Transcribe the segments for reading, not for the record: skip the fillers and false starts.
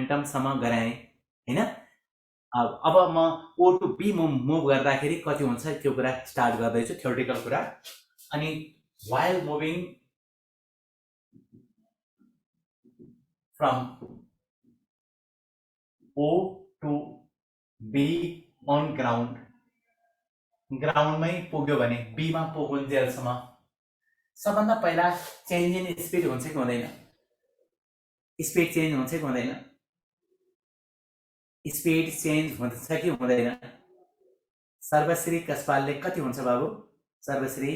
मोमेन्टमसम्म गराएँ हैन। अब म ओ टु बी मुभ गर्दाखेरि कति हुन्छ त्यो कुरा स्टार्ट गर्दैछु, थ्योरिटिकल कुरा। अनि while moving from O to B on ground, ग्राउन्डमै पुग्यो भने बीमा पुगुन्जेलसम्म सबभन्दा पहिला चेन्ज इन स्पिड हुन्छ कि हुँदैन? स्पिड चेन्ज हुन्छ कि हुँदैन? स्पिड चेन्ज हुन्छ कि हुँदैन? सर्वश्री कसपालले कति हुन्छ बाबु? सर्वश्री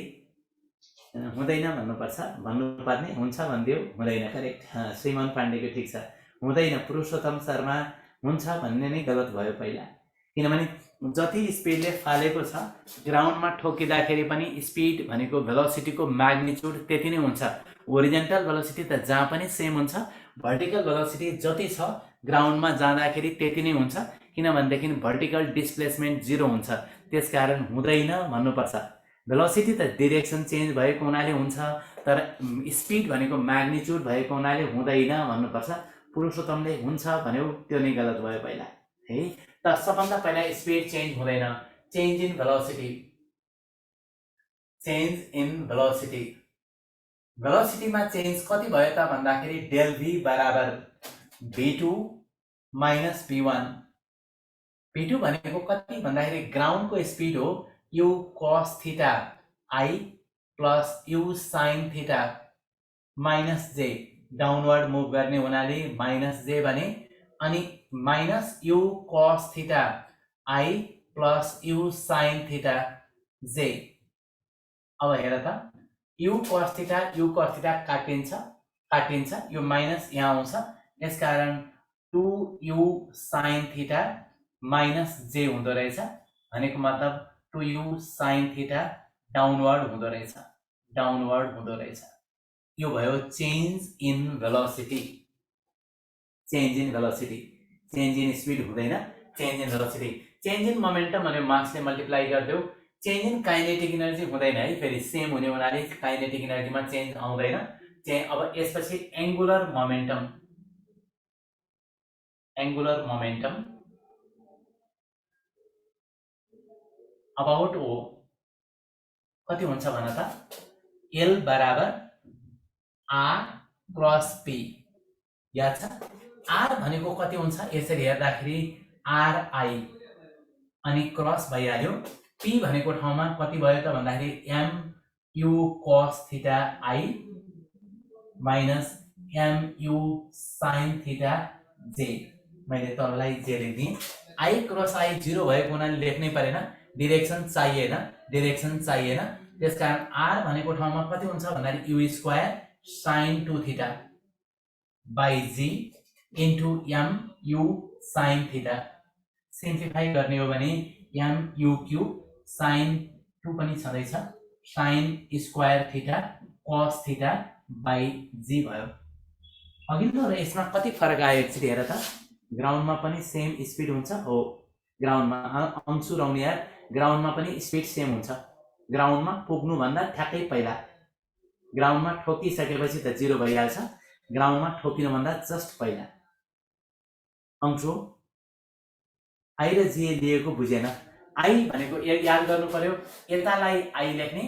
हुँदैन भन्नुपर्छ, भन्नुपर्ने हुन्छ भनिदियो, हुँदैन। करेक्ट। श्रीमान पाण्डेको ठिक छ, हुँदैन। पुरुषोत्तम शर्मा हुन्छ भन्ने नै गलत भयो पहिला, किनभने जति स्पिडले फालेको छ ग्राउन्डमा ठोकिँदाखेरि पनि स्पिड भनेको भेलोसिटीको म्याग्निट्युड त्यति नै हुन्छ। होरिजेन्टल भेलोसिटी त जहाँ पनि सेम हुन्छ, भर्टिकल भेलोसिटी जति छ ग्राउन्डमा जाँदाखेरि त्यति नै हुन्छ, किनभनेदेखि भर्टिकल डिस्प्लेसमेन्ट 0 हुन्छ। त्यसकारण हुँदैन भन्नुपर्छ। भेलोसिटी त डिरेक्सन चेन्ज भएको हुनाले हुन्छ, तर स्पिड भनेको म्याग्निट्युड भएको हुनाले हुँदैन भन्नुपर्छ। पुरुषोत्तमले हुन्छ भन्यो, त्यो नै गलत भयो पहिला है। त सबभन्दा पहिला स्पिड चेन्ज हुँदैन, change in velocity. Change in velocity, भेलोसिटीमा चेन्ज कति भयो त भन्दाखेरि डेल v बराबर v2 माइनस v1। v2 भनेको कति भन्दाखेरि ग्राउन्डको स्पिड हो u cos theta I plus u sin theta minus j, downward move गर्ने हुनाले माइनस j भने, अनि minus u cos theta I plus u sin theta j। अब हेर त, u cos थीटा काटिन्छ, यो माइनस यहाँ आउँछ, यसकारण 2u sin theta minus j हुँदो रहेछ। भनेको मतलब 2u sin थीटा डाउनवर्ड हुँदो रहेछ। यो भयो change in velocity. Change in velocity, change in speed हुँदैन, change in velocity. Change in momentum भने मासले मल्टिप्लाई गरिदेऊ। चेन्ज इन काइनेटिक एनर्जी हुँदैन है, फेरि सेम हुने हुनाले काइनेटिक एनर्जीमा चेन्ज आउँदैन। अब यसपछि एंगुलर मोमेन्टम, अबाउट ओ कति हुन्छ भन त? L बराबर R क्रस P। याद छ? R भनेको कति हुन्छ? यसरी हेर्दाखेरि RI अनि क्रस भइहाल्यो। P भनेको ठाउँमा कति भयो त भन्दाखेरि MU cos theta I minus MU sin theta J। मैले तललाई J लेख्दिएँ। I क्रस I 0 भएको हुनाले लेख्नै परेन, डिरेक्सन चाहिएन। त्यसकारण R भनेको ठाउँमा कति हुन्छ भन्दाखेरि U square sin 2 theta by G into MU sin theta. Simplify गर्ने हो भने MU क्यूब sin 2 पनि छँदैछ, sin square theta cos theta by G भयो। अघिल्लो र यसमा कति फरक आयो एकचोटि हेर त। ग्राउन्डमा पनि सेम स्पिड हुन्छ हो, ग्राउन्डमा अंशु रौनियार, ग्राउन्डमा पनि स्पिड सेम हुन्छ। ग्राउन्डमा पुग्नु भन्दा ठ्याक्कै पहिला, ग्राउन्डमा ठोकिसकेपछि त 0 भइहाल्छ, ग्राउन्डमा ठोकिनु भन्दा जस्ट पहिला। अंशु I र J लिएको बुझेन। I भनेको याद गर्नु पर्यो, यतालाई I लेख्ने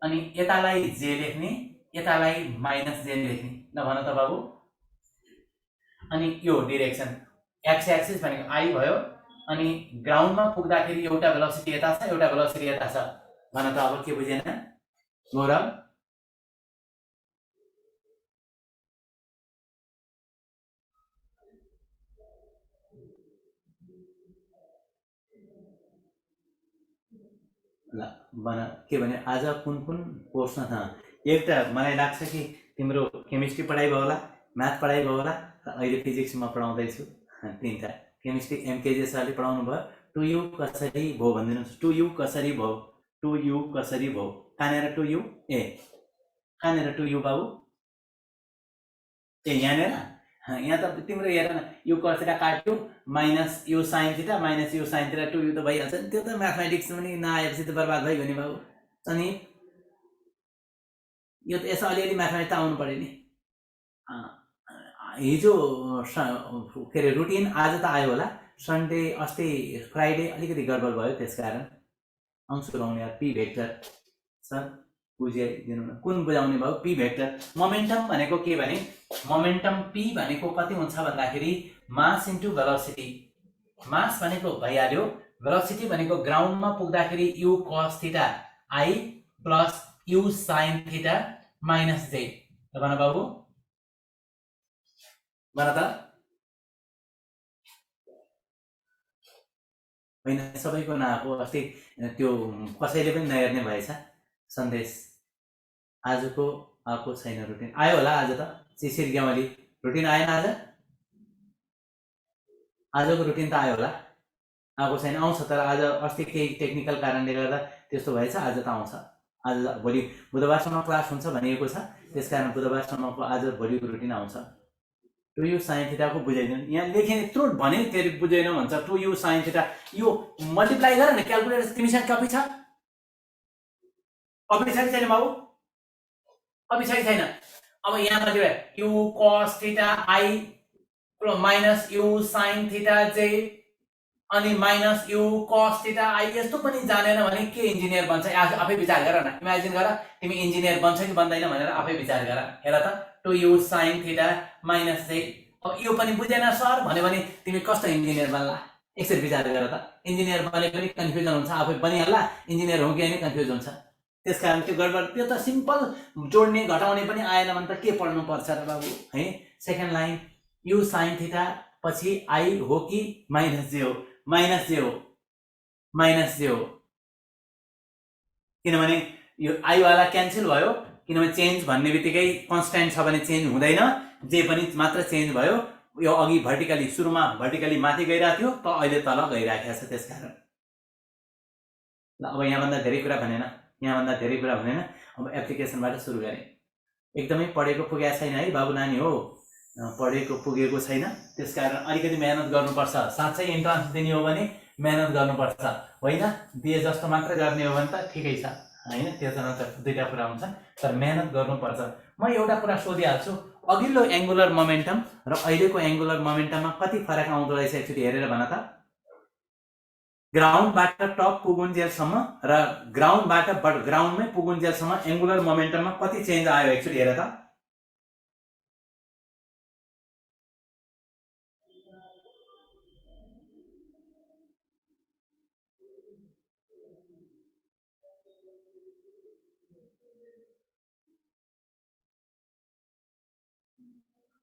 अनि यतालाई J लेख्ने, यतालाई माइनस J लेख्ने। ल भन त बाबु। अनि यो डिरेक्सन एक्स एक्सिस भनेको I भयो, अनि ग्राउन्डमा पुग्दाखेरि एउटा भेलोसिटी यता छ, एउटा भेलोसिटी यता छ। भन त अब के बुझेन गौरव? ल भन के भने आज कुन कोर्समा था? एउटा मलाई लाग्छ कि तिम्रो केमिस्ट्री पढाइ भयो होला, म्याथ पढाइ भयो होला, र अहिले फिजिक्समा पढाउँदैछु। तीनटा केमिस्ट्री एमकेजे सरले पढाउनु भयो। 2u कसरी भयो भनिदिनुहोस्। 2u कसरी भयो? 2u कसरी भयो? कहाँनिर 2u? ए कहाँनिर 2u बाबु? ए यहाँनिर। यहाँ त तिम्रो हेर न, यु cos थीटा काट्यो minus you sin theta minus you sin theta 2u त भइहाल्छ नि। त्यो त म्याथमेटिक्स पनि नआएपछि त बर्बाद भइगयो नि बाबु। अनि यो त यसो अलिअलि म्याथमेटिक्स त आउनु पर्यो नि। हिजो के अरे रुटिन आज त आयो होला, सन्डे अस्ति फ्राइडे अलिकति गडबड भयो, त्यसकारण अंश लगाउने यार पी भेक्टर सर बुझाइदिनु न, कुन बुझाउने भयो? पी भेक्टर मोमेन्टम भनेको के भने मोमेन्टम पी भनेको कति हुन्छ भन्दाखेरि मास इन्टु भेलोसिटी। मास भनेको भइहाल्यो, भेलोसिटी भनेको ग्राउन्डमा पुग्दाखेरि you cos theta I plus you sine theta minus जे। भन बाबु, भन त। होइन सबैको नआएको, अस्ति त्यो कसैले पनि नहेर्ने भएछ सन्देश। आजको आएको छैन रुटिन, आयो होला आज त शिशिर ग्यामली रुटिन आएन आज? आजको रुटिन त आयो होला, आएको छैन, आउँछ तर आज अस्ति केही टेक्निकल कारणले गर्दा त्यस्तो भएछ, आज त आउँछ। आज भोलि बुधबारसम्म क्लास हुन्छ भनिएको छ, त्यसकारण बुधबारसम्मको आज भोलिको रुटिन आउँछ। टु यु साइन थीटाको बुझाइदिनु, यहाँ लेखेँ यत्रो भने तेरि बुझेनौ भन्छ। टु यु साइन थीटा यो मल्टिप्लाई गर न, क्यालकुलेटर तिमीसँग कपी छ? कपी छ कि छैन बाबु? कपी छ कि छैन? अब यहाँ multiply you cos theta I minus you sine theta जे अनि minus you cos theta I. यस्तो पनि जानेन भने के इन्जिनियर बन्छ? आफै विचार गर न, इमेजिन गर तिमी इन्जिनियर बन्छ कि बन्दैन भनेर आफै विचार गर। हेर त, two u sine theta minus जे। अब यो पनि बुझेन सर भन्यो भने तिमी कस्तो इन्जिनियर बन्ला? एकचोटि विचार गर त। इन्जिनियर बने पनि कन्फ्युजन हुन्छ, आफै बनिहाल्ला, इन्जिनियर हो कि होइन कन्फ्युज हुन्छ। त्यसकारण त्यो गडबड, त्यो त सिम्पल जोड्ने घटाउने पनि आएन भने त के पढ्नु पर्छ र बाबु है। Second line you sine theta पछि आई हो कि माइनस जे हो? माइनस जे हो, माइनस जे हो, किनभने यो आई वाला क्यान्सल भयो, किनभने चेन्ज भन्ने बित्तिकै कन्स्ट्यान्ट छ भने चेन्ज हुँदैन, जे पनि मात्र चेन्ज भयो। यो अघि भर्टिकली सुरुमा भर्टिकली माथि गइरहेको थियो, त अहिले तल गइराखेको छ, त्यसकारण। ल अब यहाँभन्दा धेरै कुरा भनेन, यहाँभन्दा धेरै कुरा भनेन। अब एप्लिकेसनबाट सुरु गरेँ। एकदमै पढेको पुगेको छैन है बाबु नानी हो, पढेको पुगेको छैन, त्यसकारण अलिकति मेहनत गर्नुपर्छ। साँच्चै इन्ट्रान्स दिने हो भने मेहनत गर्नुपर्छ, होइन दिए जस्तो मात्र गर्ने हो भने त ठिकै छ होइन, त्यसमा त दुईवटा कुरा हुन्छ, तर मेहनत गर्नुपर्छ। म एउटा कुरा सोधिहाल्छु, अघिल्लो एङ्गुलर मोमेन्टम र अहिलेको एङ्गुलर मोमेन्टममा कति फरक आउँदो रहेछ एकचोटि हेरेर भन त। ग्राउन्डबाट टप पुगुन्जेलसम्म र ग्राउन्डबाट ग्राउन्डमै पुगुन्जेलसम्म एङ्गुलर मोमेन्टममा कति चेन्ज आयो एकचोटि हेर त।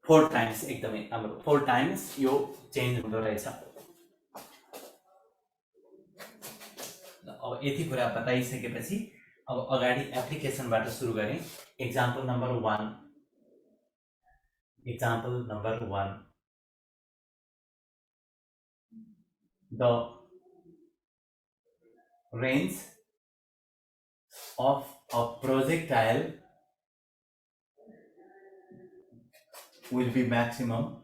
फोर टाइम्स, एकदमै राम्रो, 4 टाइम्स यो चेन्ज हुँदो रहेछ। अब यति कुरा बताइसकेपछि अब अगाडि एप्लिकेसनबाट सुरु गरेँ। Example number 1, example number 1, the range of a projectile will be maximum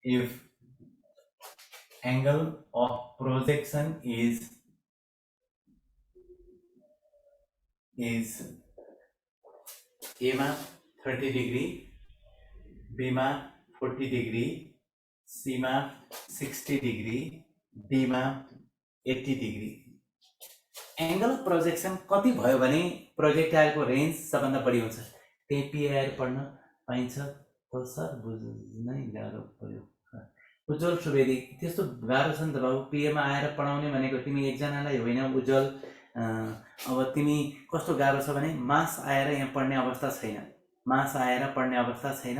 if angle of projection is A मा 30 डिग्री, B मा 40 डिग्री, C मा 60 डिग्री, D मा 80 डिग्री। एंगल अफ प्रोजेक्सन कति भयो भने प्रोजेक्टाइलको रेन्ज सबभन्दा बढी हुन्छ। त्यही पिआर पढ्न पाइन्छ हो सर, बुझ्नै गाह्रो पर्यो। उज्जवल सुवेदी, त्यस्तो गाह्रो छ नि त बाबु, पिएमा आएर पढाउने भनेको तिमी एकजनालाई होइन उज्जवल। अब तिमी कस्तो गाह्रो छ भने मास आएर यहाँ पढ्ने अवस्था छैन, मास आएर पढ्ने अवस्था छैन,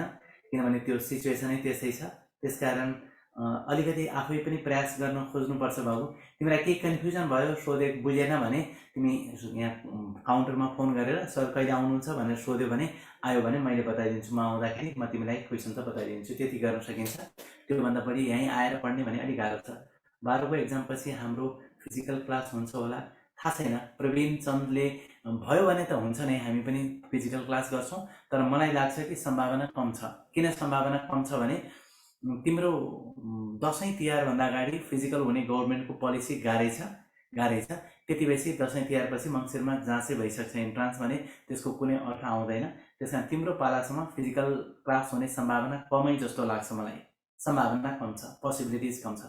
किनभने त्यो सिचुएसनै त्यसै छ। त्यसकारण अलिकति आफै पनि प्रयास गर्न खोज्नुपर्छ बाबु। तिमीलाई केही कन्फ्युजन भयो, सोधे बुझेन भने तिमी यहाँ काउन्टरमा फोन गरेर सर कहिले आउनुहुन्छ भनेर सोध्यो भने आयो भने मैले बताइदिन्छु, म आउँदाखेरि म तिमीलाई क्वेसन त बताइदिन्छु, त्यति गर्न सकिन्छ। त्योभन्दा बढी यहीँ आएर पढ्ने भने अलिक गाह्रो छ। 12को एक्जाम पछि हाम्रो फिजिकल क्लास हुन्छ होला, थाहा छैन। प्रवीण चन्दले भयो भने त हुन्छ नै, हामी पनि फिजिकल क्लास गर्छौँ, तर मलाई लाग्छ कि सम्भावना कम छ। किन सम्भावना कम छ भने तिम्रो दसैँ तिहारभन्दा अगाडि फिजिकल हुने गभर्मेन्टको पोलिसी गाह्रै छ, गाह्रै छ। त्यति बेसी दसैँ तिहारपछि मङ्सिरमा जाँचै भइसक्छ इन्ट्रान्स भने त्यसको कुनै अर्थ आउँदैन। त्यस कारण तिम्रो पालासम्म फिजिकल क्लास हुने सम्भावना कमै जस्तो लाग्छ मलाई। सम्भावना कम छ, पोसिबिलिटिज कम छ।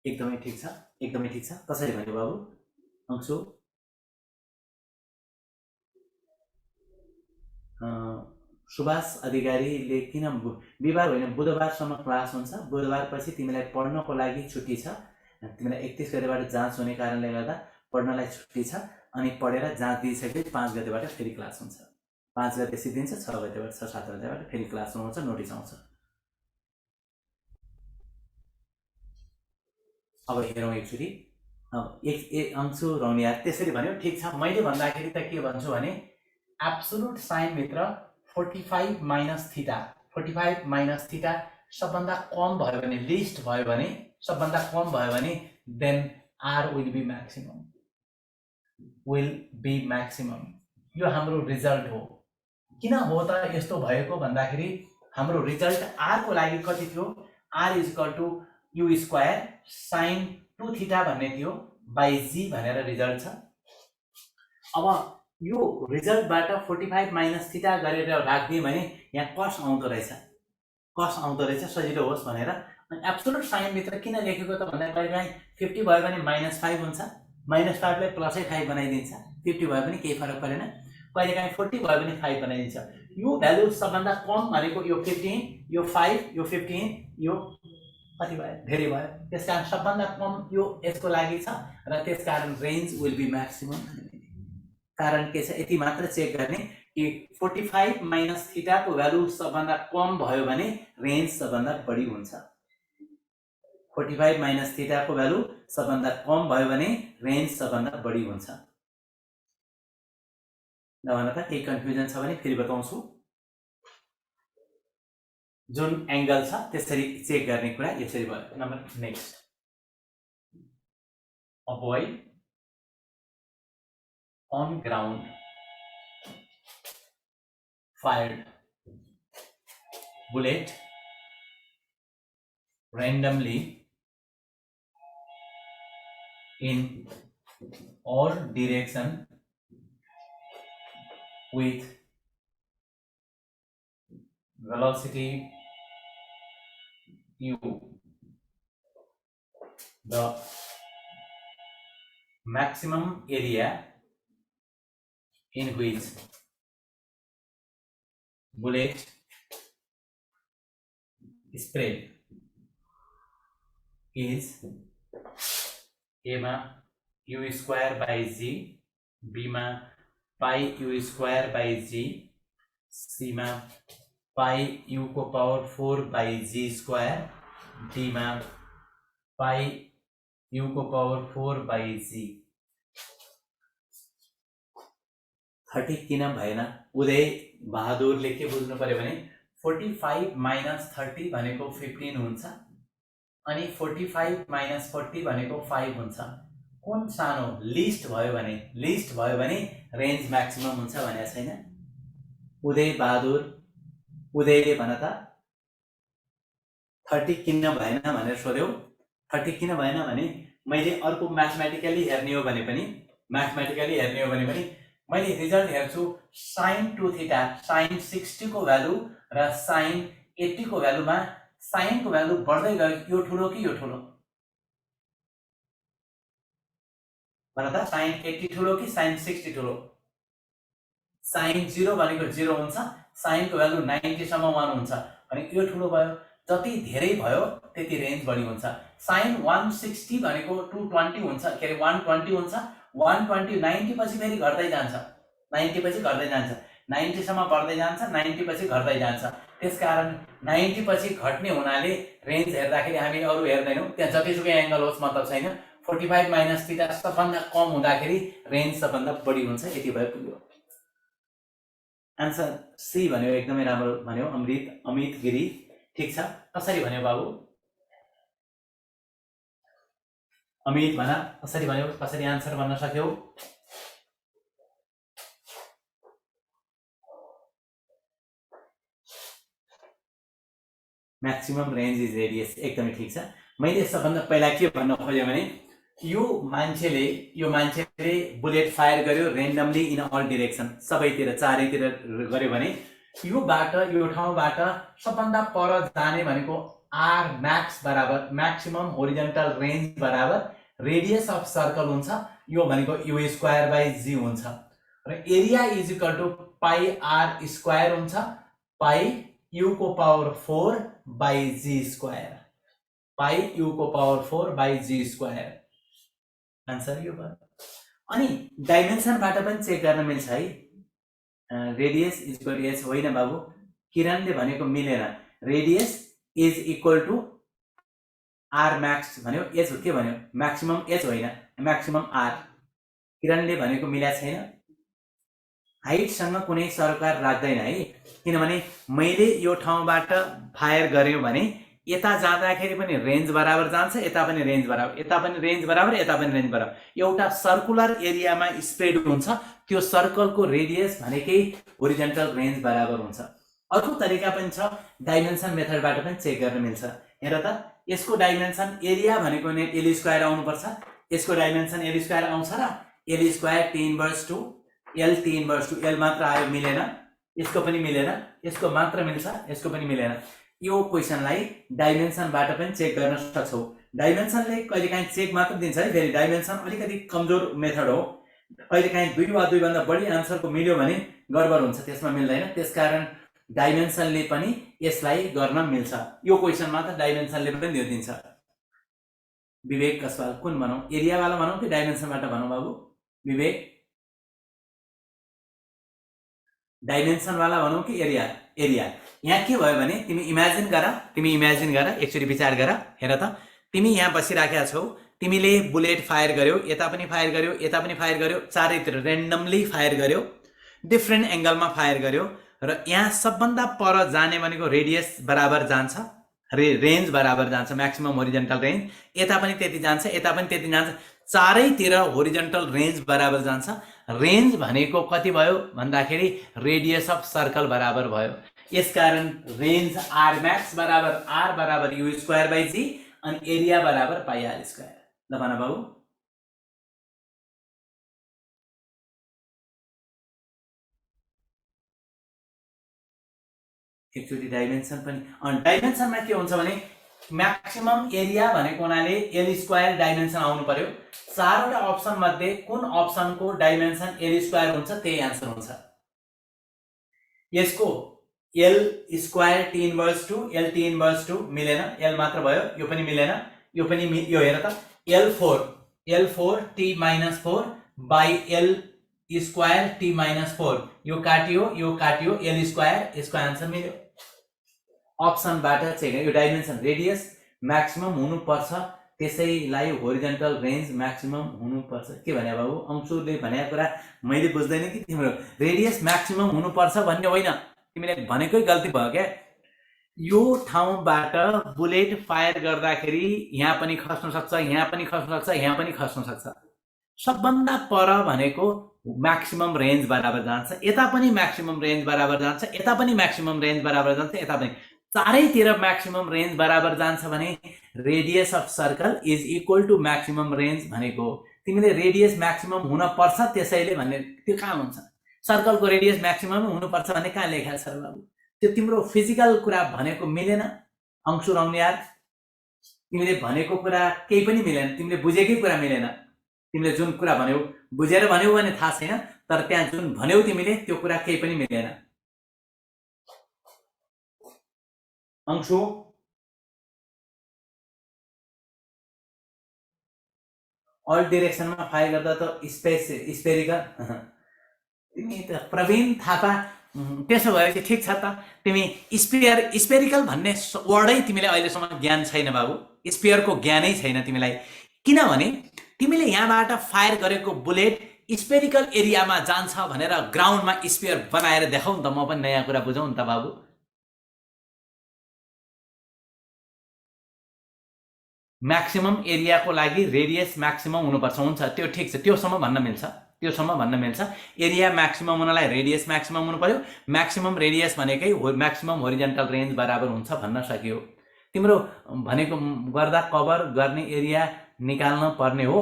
एकदमै ठिक छ, एकदमै ठिक छ। कसरी भन्यो बाबु अंशु? सुभाष अधिकारीले किन बिहिबार होइन बुधबारसम्म क्लास हुन्छ। बुधबारपछि तिमीलाई पढ्नको लागि छुट्टी छ। तिमीलाई 31 गतेबाट जाँच हुने कारणले गर्दा पढ्नलाई छुट्टी छ। अनि पढेर जाँच दिइसकेपछि 5 गतेबाट फेरि क्लास हुन्छ। 5 गते सिद्धिन्छ, 6 गतेबाट 6-7 गतेबाट फेरि क्लास हुन्छ, नोटिस आउँछ। अब हेरौँ एकचोटि। एक अंशु रौनिया त्यसरी भन्यो, ठिक छ। मैले भन्दाखेरि त के भन्छु भने एब्सोल्युट साइनभित्र 45 माइनस थीटा, 45 माइनस थीटा सबभन्दा कम भयो भने, लिस्ट भयो भने, सबभन्दा कम भयो भने then R will be maximum, will be maximum. यो हाम्रो रिजल्ट हो। किन हो त यस्तो भएको भन्दाखेरि हाम्रो रिजल्ट आर को लागि कति थियो? R is equal to u square sine 2 theta भन्ने थियो बाई जी भनेर रिजल्ट छ। अब यो रिजल्टबाट 45 माइनस थीटा गरेर राख्दिए भने यहाँ कस आउँदो रहेछ, कस आउँदो रहेछ, सजिलो होस् भनेर। अनि एब्सोल्युट साइनभित्र किन लेखेको त भन्दा कहिलेकाहीँ 50 भयो भने -5 हुन्छ, -5 लाई +5 बनाइदिन्छ। 50 भयो भने केही फरक परेन। कहिलेकाहीँ 40 भयो भने 5 बनाइदिन्छ। यो भ्यालु सबभन्दा कम भनेको यो 15, यो 5, यो 15, यो कति भयो? धेरै भयो। त्यसकारण सबभन्दा कम यो यसको लागि छ र त्यसकारण रेन्ज विल बी म्याक्सिमम। कारण के छ यति मात्र चेक गर्ने कि 45 माइनस थीटाको भ्यालु सबभन्दा कम भयो भने रेन्ज सबभन्दा बढी हुन्छ। 45 माइनस थीटाको भ्यालु सबभन्दा कम भयो भने रेन्ज सबभन्दा बढी हुन्छ। नभन त केही कन्फ्युजन छ भने फेरि बताउँछु। जुन एंगल छ त्यसरी चेक गर्ने कुरा यसरी भयो। Number next, a boy on ground fired bullet randomly in all direction with velocity u. The maximum area in which bullet spread is A मा u square by g, b मा pi u square by g, c मा pi u को power 4 by g square, d मा pi u को power 4 by g। 30 किन भएन? उदय बहादुरले के बुझ्नु पर्यो भने 45 माइनस 30 भनेको 15 हुन्छ अनि 45 माइनस 40 भनेको 5 हुन्छ। कुन सानो? लिस्ट भयो भने, लिस्ट भयो भने रेन्ज म्याक्सिमम हुन्छ भनेको छैन? उदय बहादुर, उदयले भन त 30 किन भएन भनेर सोध्यो। 30 किन भएन भने मैले अर्को म्याथमेटिकली हेर्ने हो भने पनि, म्याथमेटिकली हेर्ने हो भने पनि मैले रिजल्ट हेर्छु sin 2 थीटा, sin 60 को भ्यालु र sin 80 को भ्यालुमा sin को भ्यालु बढ्दै गयो। यो ठुलो कि यो ठुलो? भन त, sin 80 ठुलो कि sin 60 ठुलो? sin 0 भनेको 0 हुन्छ, sin को भ्यालु 90 सम्म 1 हुन्छ अनि यो ठुलो भयो। जति धेरै भयो त्यति रेन्ज बढी हुन्छ। sin 160 भनेको 220 हुन्छ, के अरे 120 हुन्छ। 120 90 पछि फेरि घट्दै जान्छ, 90 पछि घट्दै जान्छ, 90 सम्म बढ्दै जान्छ, 90 पछि घट्दै जान्छ। त्यसकारण 90 पछि घट्ने हुनाले रेन्ज हेर्दाखेरि हामी अरु हेर्दैनौं, त्यहाँ जतिसुकै एंगल होस् मतलब छैन। 45 माइनस थीटा सबभन्दा कम हुँदाखेरि रेन्ज सबभन्दा बढी हुन्छ। यति भयो पुग्यो। आन्सर सी भन्यो, एकदमै राम्रो भन्यो अमित गिरी। ठीक छ, कसरी भन्यो बाबु? अमित भन, कसरी भन्यो? कसरी आन्सर भन्न सक्यौ? म्याक्सिमम रेन्ज इज रेडियस, एकदमै ठीक छ। मैले सबभन्दा पहिला के भन्न खोजेँ भने यो मान्छेले बुलेट फायर गर्यो रेन्डमली इन अल डिरेक्सन, सबैतिर चारैतिर गर्यो भने यो ठाउँबाट सबभन्दा पर जाने भनेको आर म्याक्स बराबर म्याक्सिमम होरिजेन्टल रेन्ज बराबर रेडियस अफ सर्कल हुन्छ, यो भनेको यु स्क्वायर बाई जी हुन्छ, र area is equal to pi r square हुन्छ, पाई यु को power 4 by g square, pi u को power 4 by g square. Answer यो भयो। अनि डाइमेन्सनबाट पनि चेक गर्न मिल्छ है, radius is equal to h होइन बाबु, किरणले भनेको मिलेन, radius is equal to are Max भन्यो, एच के भन्यो म्याक्सिमम एच होइन म्याक्सिमम आर, किरणले भनेको मिला छैन। हाइटसँग कुनै सरोकार राख्दैन है, किनभने मैले यो ठाउँबाट फायर गर्यो भने यता जाँदाखेरि पनि रेन्ज बराबर जान्छ, यता पनि रेन्ज बराबर, यता पनि रेन्ज बराबर, यता पनि रेन्ज बराबर, एउटा सर्कुलर एरियामा स्प्रेड हुन्छ, त्यो सर्कलको रेडियस भनेकै होरिजेन्टल रेन्ज बराबर हुन्छ। अर्को तरिका पनि छ, डाइमेन्सन मेथडबाट पनि चेक गर्न मिल्छ। हेर त, यसको डाइमेन्सन एरिया भनेको नै एल स्क्वायर आउनुपर्छ, यसको डाइमेन्सन एल स्क्वायर आउँछ र L square T inverse to L, T inverse to L मात्र आयो, मिलेन, यसको पनि मिलेन, यसको मात्र मिल्छ, यसको पनि मिलेन। यो क्वेसनलाई डाइमेन्सनबाट पनि चेक गर्न सक्छौ। डाइमेन्सनले कहिलेकाहीँ चेक मात्र दिन्छ है, फेरि डाइमेन्सन अलिकति कमजोर मेथड हो, कहिलेकाहीँ 2 वा 2 भन्दा बढी आन्सरको मिल्यो भने गडबड हुन्छ, त्यसमा मिल्दैन, त्यसकारण डाइमेन्सनले पनि यसलाई गर्न मिल्छ। यो क्वेसनमा त डाइमेन्सनले पनि दिन्छ। विवेक कसवाल कुन भनौँ, एरियावाला भनौँ कि डाइमेन्सनबाट भनौँ बाबु? विवेक डाइमेन्सनवाला भनौँ कि एरिया? एरिया। यहाँ के भयो भने तिमी इमेजिन गर, एकचोटि विचार गर। हेर त, तिमी यहाँ बसिराखेका छौ, तिमीले बुलेट फायर गर्यो, यता पनि फायर गर्यो, यता पनि फायर गर्यो, चारैतिर रेन्डमली फायर गर्यो, डिफ्रेन्ट एङ्गलमा फायर गर्यो, र यहाँ सबभन्दा पर जाने भनेको रेडियस बराबर जान्छ, रेन्ज बराबर जान्छ, म्याक्सिमम होरिजेन्टल रेन्ज, यता पनि त्यति जान्छ, यता पनि त्यति जान्छ, चारैतिर होरिजेन्टल रेन्ज बराबर जान्छ। रेन्ज भनेको कति भयो भन्दाखेरि रेडियस अफ सर्कल बराबर भयो, यसकारण रेन्ज आर म्याक्स बराबर यु स्क्वायर बाई जी, अनि एरिया बराबर पाई आर स्क्वायर। ल भन बाबु, एकचोटि डाइमेन्सन पनि। डाइमेन्सनमा के हुन्छ भने म्याक्सिमम एरिया भनेको हुनाले एल स्क्वायर डाइमेन्सन आउनु पर्यो। 4वटा अप्सन मध्ये कुन अप्सनको डाइमेन्सन एल स्क्वायर हुन्छ त्यही आन्सर हुन्छ। यसको L square T inverse to L T inverse to मिलेन, एल मात्र भयो, यो पनि मिलेन, यो पनि यो हेर त, L4 T minus 4 by L square T minus 4, यो काटियो एल स्क्वायर, यसको आन्सर मिल्यो। अप्सनबाट चेक, यो डाइमेन्सन रेडियस म्याक्सिमम हुनुपर्छ, त्यसैलाई होरिजेन्टल रेन्ज म्याक्सिमम हुनुपर्छ। के भने बाबु, अंशुले भनेको कुरा मैले बुझ्दैन कि तिम्रो रेडियस म्याक्सिमम हुनुपर्छ भन्ने होइन, तिमीले भनेकै गल्ती भयो क्या। यो ठाउँबाट बुलेट फायर गर्दाखेरि यहाँ पनि खस्न सक्छ, यहाँ पनि खस्न सक्छ, यहाँ पनि खस्न सक्छ। सबभन्दा पर भनेको म्याक्सिमम रेन्ज बराबर जान्छ, यता पनि म्याक्सिमम रेन्ज बराबर जान्छ, यता पनि म्याक्सिमम रेन्ज बराबर जान्छ, यता पनि, चारैतिर म्याक्सिमम रेन्ज बराबर जान्छ भने radius of circle is equal to maximum range भनेको। तिमीले रेडियस म्याक्सिमम हुन पर्छ त्यसैले भन्ने, त्यो कहाँ हुन्छ? सर्कलको रेडियस म्याक्सिमम हुनुपर्छ भन्ने कहाँ लेखेको छ बाबु? त्यो तिम्रो फिजिकल कुरा भनेको मिलेन अंशु रौनियार, तिमीले भनेको कुरा केही पनि मिलेन, तिमीले बुझेकै कुरा मिलेन। तिमीले जुन कुरा भन्यौ बुझेर भन्यौ भने थाहा छैन, तर त्यहाँ जुन भन्यौ तिमीले त्यो कुरा केही पनि मिलेन। अंशु अल डिरेक्सनमा फायर गर्दा त स्पेरिकल तिमी त प्रवीण थापा, त्यसो भएपछि ठिक छ त, तिमी स्पेरिकल भन्ने वर्डै तिमीले अहिलेसम्म ज्ञान छैन बाबु, स्पेयरको ज्ञानै छैन तिमीलाई। किनभने तिमीले यहाँबाट फायर गरेको बुलेट स्पेरिकल एरियामा जान्छ भनेर ग्राउन्डमा स्पेयर बनाएर देखाउ नि त, म पनि नयाँ कुरा बुझाउ नि त बाबु। म्याक्सिमम एरियाको लागि रेडियस म्याक्सिमम हुनुपर्छ, हुन्छ त्यो ठिक छ, त्योसम्म भन्न मिल्छ, एरिया म्याक्सिमम हुनलाई रेडियस म्याक्सिमम हुनु पर्यो, म्याक्सिमम रेडियस भनेकै म्याक्सिमम होरिजेन्टल रेन्ज बराबर हुन्छ भन्न सकियो। तिम्रो भनेको गर्दा कभर गर्ने एरिया निकाल्न पर्ने हो।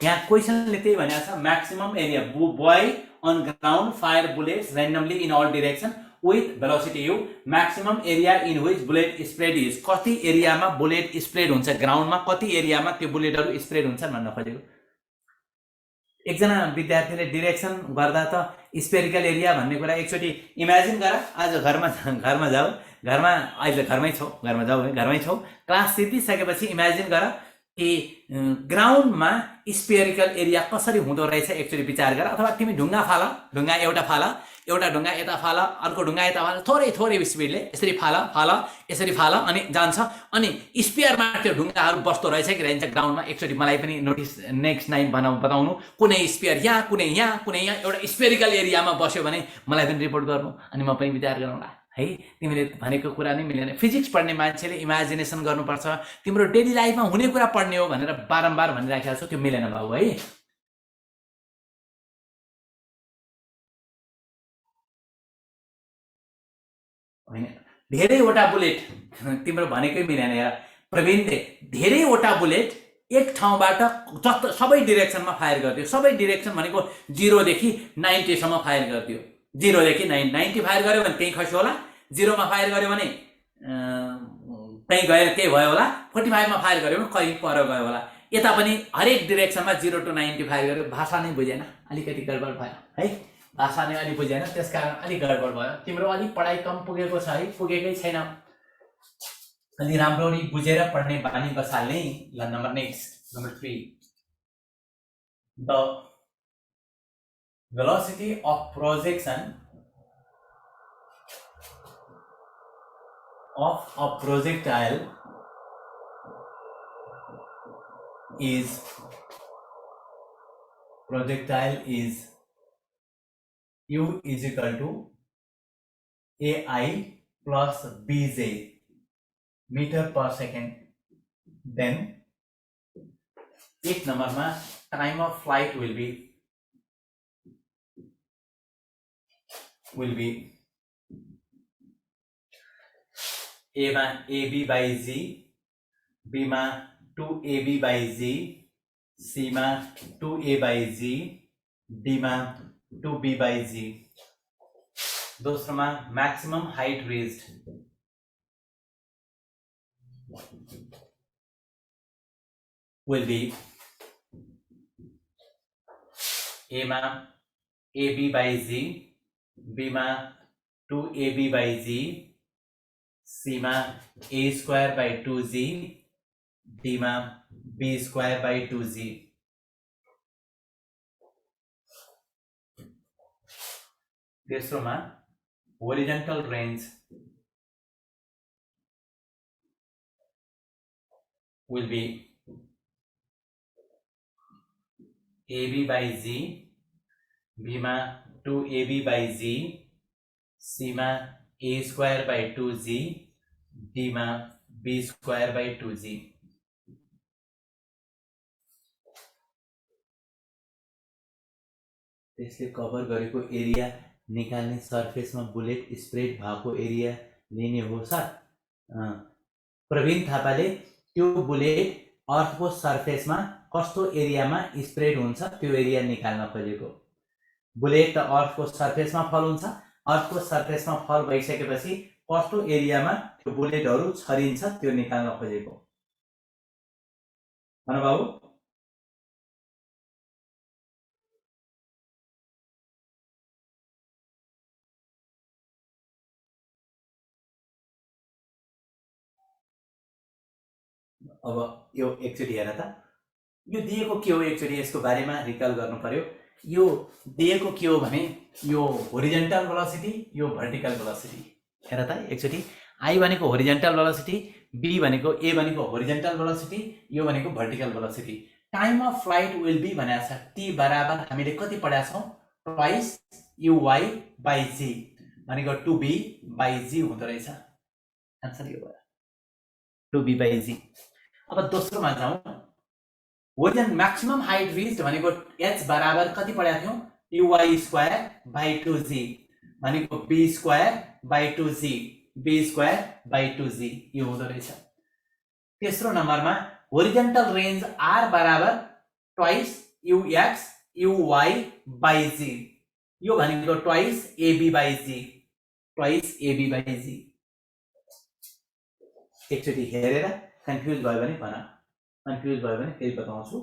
यहाँ क्वेसनले त्यही भनेको छ, maximum area boy on ground fire bullets randomly in all direction with velocity u, maximum area in which bullet spread is, कति एरियामा बुलेट स्प्रेड हुन्छ ग्राउन्डमा, कति एरियामा त्यो बुलेटहरु स्प्रेड हुन्छन् भन्न खोजेको। एकजना विद्यार्थीले डिरेक्सन गर्दा त स्पेरिकल एरिया भन्ने कुरा एकचोटी इमेजिन गर। आज घरमा जाऊ, घरमा अहिले घरमै छौ, घरमा जाऊ है, घरमै छौ, क्लास सिद्धिसकेपछि इमेजिन गर कि ग्राउन्डमा स्पेरिकल एरिया कसरी हुँदो रहेछ एकचोटी विचार गर। अथवा तिमी ढुङ्गा फाल, ढुङ्गा एउटा फाल, एउटा ढुङ्गा यता फाल, अर्को ढुङ्गा यता फाल, थोरै थोरै स्पिडले यसरी फाल फाल यसरी फाल अनि जान्छ, अनि स्पेयरमा त्यो ढुङ्गाहरू बस्दो रहेछ कि रहन्छ ग्राउन्डमा। एकचोटी मलाई पनि नोटिस नेक्स्ट टाइम बताउनु, कुनै स्पेयर यहाँ, कुनै यहाँ, कुनै यहाँ, एउटा स्पेरिकल एरियामा बस्यो भने मलाई पनि रिपोर्ट गर्नु, अनि म पनि विचार गरौँला है। तिमीले भनेको कुरा नै मिलेन। फिजिक्स पढ्ने मान्छेले इमेजिनेसन गर्नुपर्छ, तिम्रो डेली लाइफमा हुने कुरा पढ्ने हो भनेर बारम्बार भनिराखेको छु, त्यो मिलेन बाबु है। हैन, धेरैवटा बुलेट, तिम्रो भनेकै मिलेन यार प्रवीणले। धेरैवटा बुलेट एक ठाउँबाट सबै डिरेक्सनमा फायर गरिदियो। सबै डिरेक्सन भनेको 0 देखि 90 सम्म फायर गरिदियो। 0 देखि 90 फायर गर्यो भने कहीं खस्यो होला, 0 मा फायर गर्यो भने कहीं गएर के भयो होला, 45 मा फायर गर्यो भने कहीं पर गयो होला। यता पनि हरेक डिरेक्सनमा 0 to 90 फायर गर्यो। भाषा नै बुझेन, अलिकति गडबड भयो है, भाषा नै अलि बुझेन, त्यसकारण अलि गडबड भयो। तिम्रो अलि पढाइ कम पुगेको छ है, पुगेकै छैन, अलि राम्ररी बुझेर पढ्ने बानी बसाल्ने। ल number next, number 3, the velocity of projection of a projectile is u is equal to ai plus bj meter per second. Then 8 number ma time of flight will be a मा ab by z, b मा 2ab by z, c मा 2a by z, d मा 2b by z। दोस्रोमा maximum height reached will be a मा ab by z, b मा 2ab by z, c मा a square by 2z, d मा b square by 2z। तेस्रोमा horizontal range will be ab by z, b मा 2ab by z, c मा a square by 2z, d मा b square by 2z। त्यसले cover गरेको area निकाल्ने, सर्फेसमा bullet spread भएको area लिने हो सर। प्रवीण थापाले त्यो बुलेट अर्थको सर्फेसमा कस्तो एरियामा स्प्रेड हुन्छ त्यो एरिया निकाल्न खोजेको। बुलेट त अर्थको सर्फेसमा फल हुन्छ, अर्थको सर्फेसमा फल भइसकेपछि कस्तो एरियामा त्यो बुलेटहरु छरिन्छ त्यो निकाल्न खोजेको। भन बाबु। अब यो एकचोटी हेर त, यो दिएको के हो एकचोटी यसको बारेमा रिकल गर्नु पर्यो। यो दिएको के हो भने यो होरिजेन्टल भेलोसिटी, यो भर्टिकल भेलोसिटी। हेर त एकचोटी, आई भनेको होरिजेन्टल भेलोसिटी, बी भनेको ए भनेको होरिजेन्टल भेलोसिटी, यो भनेको vertical velocity. Time of flight will be भनेको छ टी बराबर हामीले कति पढाएको छौं, ट्वाइस uy by g भनेको 2b by g हुँदो रहेछ। आन्सर यो भयो 2b by g। अब दोस्रोमा जाउँ, वजन मैक्सिमम हाइट रिच्ड भनेको h बराबर कति पढाएको थियौ, uy स्क्वायर by 2g भनेको b square by 2g, b square by 2g यो हुँदो रहेछ। तेस्रो नम्बरमा होरिजेन्टल रेन्ज आर बराबर twice u x u y by g, यो भनेको twice AB by g, twice AB by g. एकचोटि हेरेर कन्फ्युज भयो भने भन, कन्फ्युज भयो भने फेरि बताउँछु।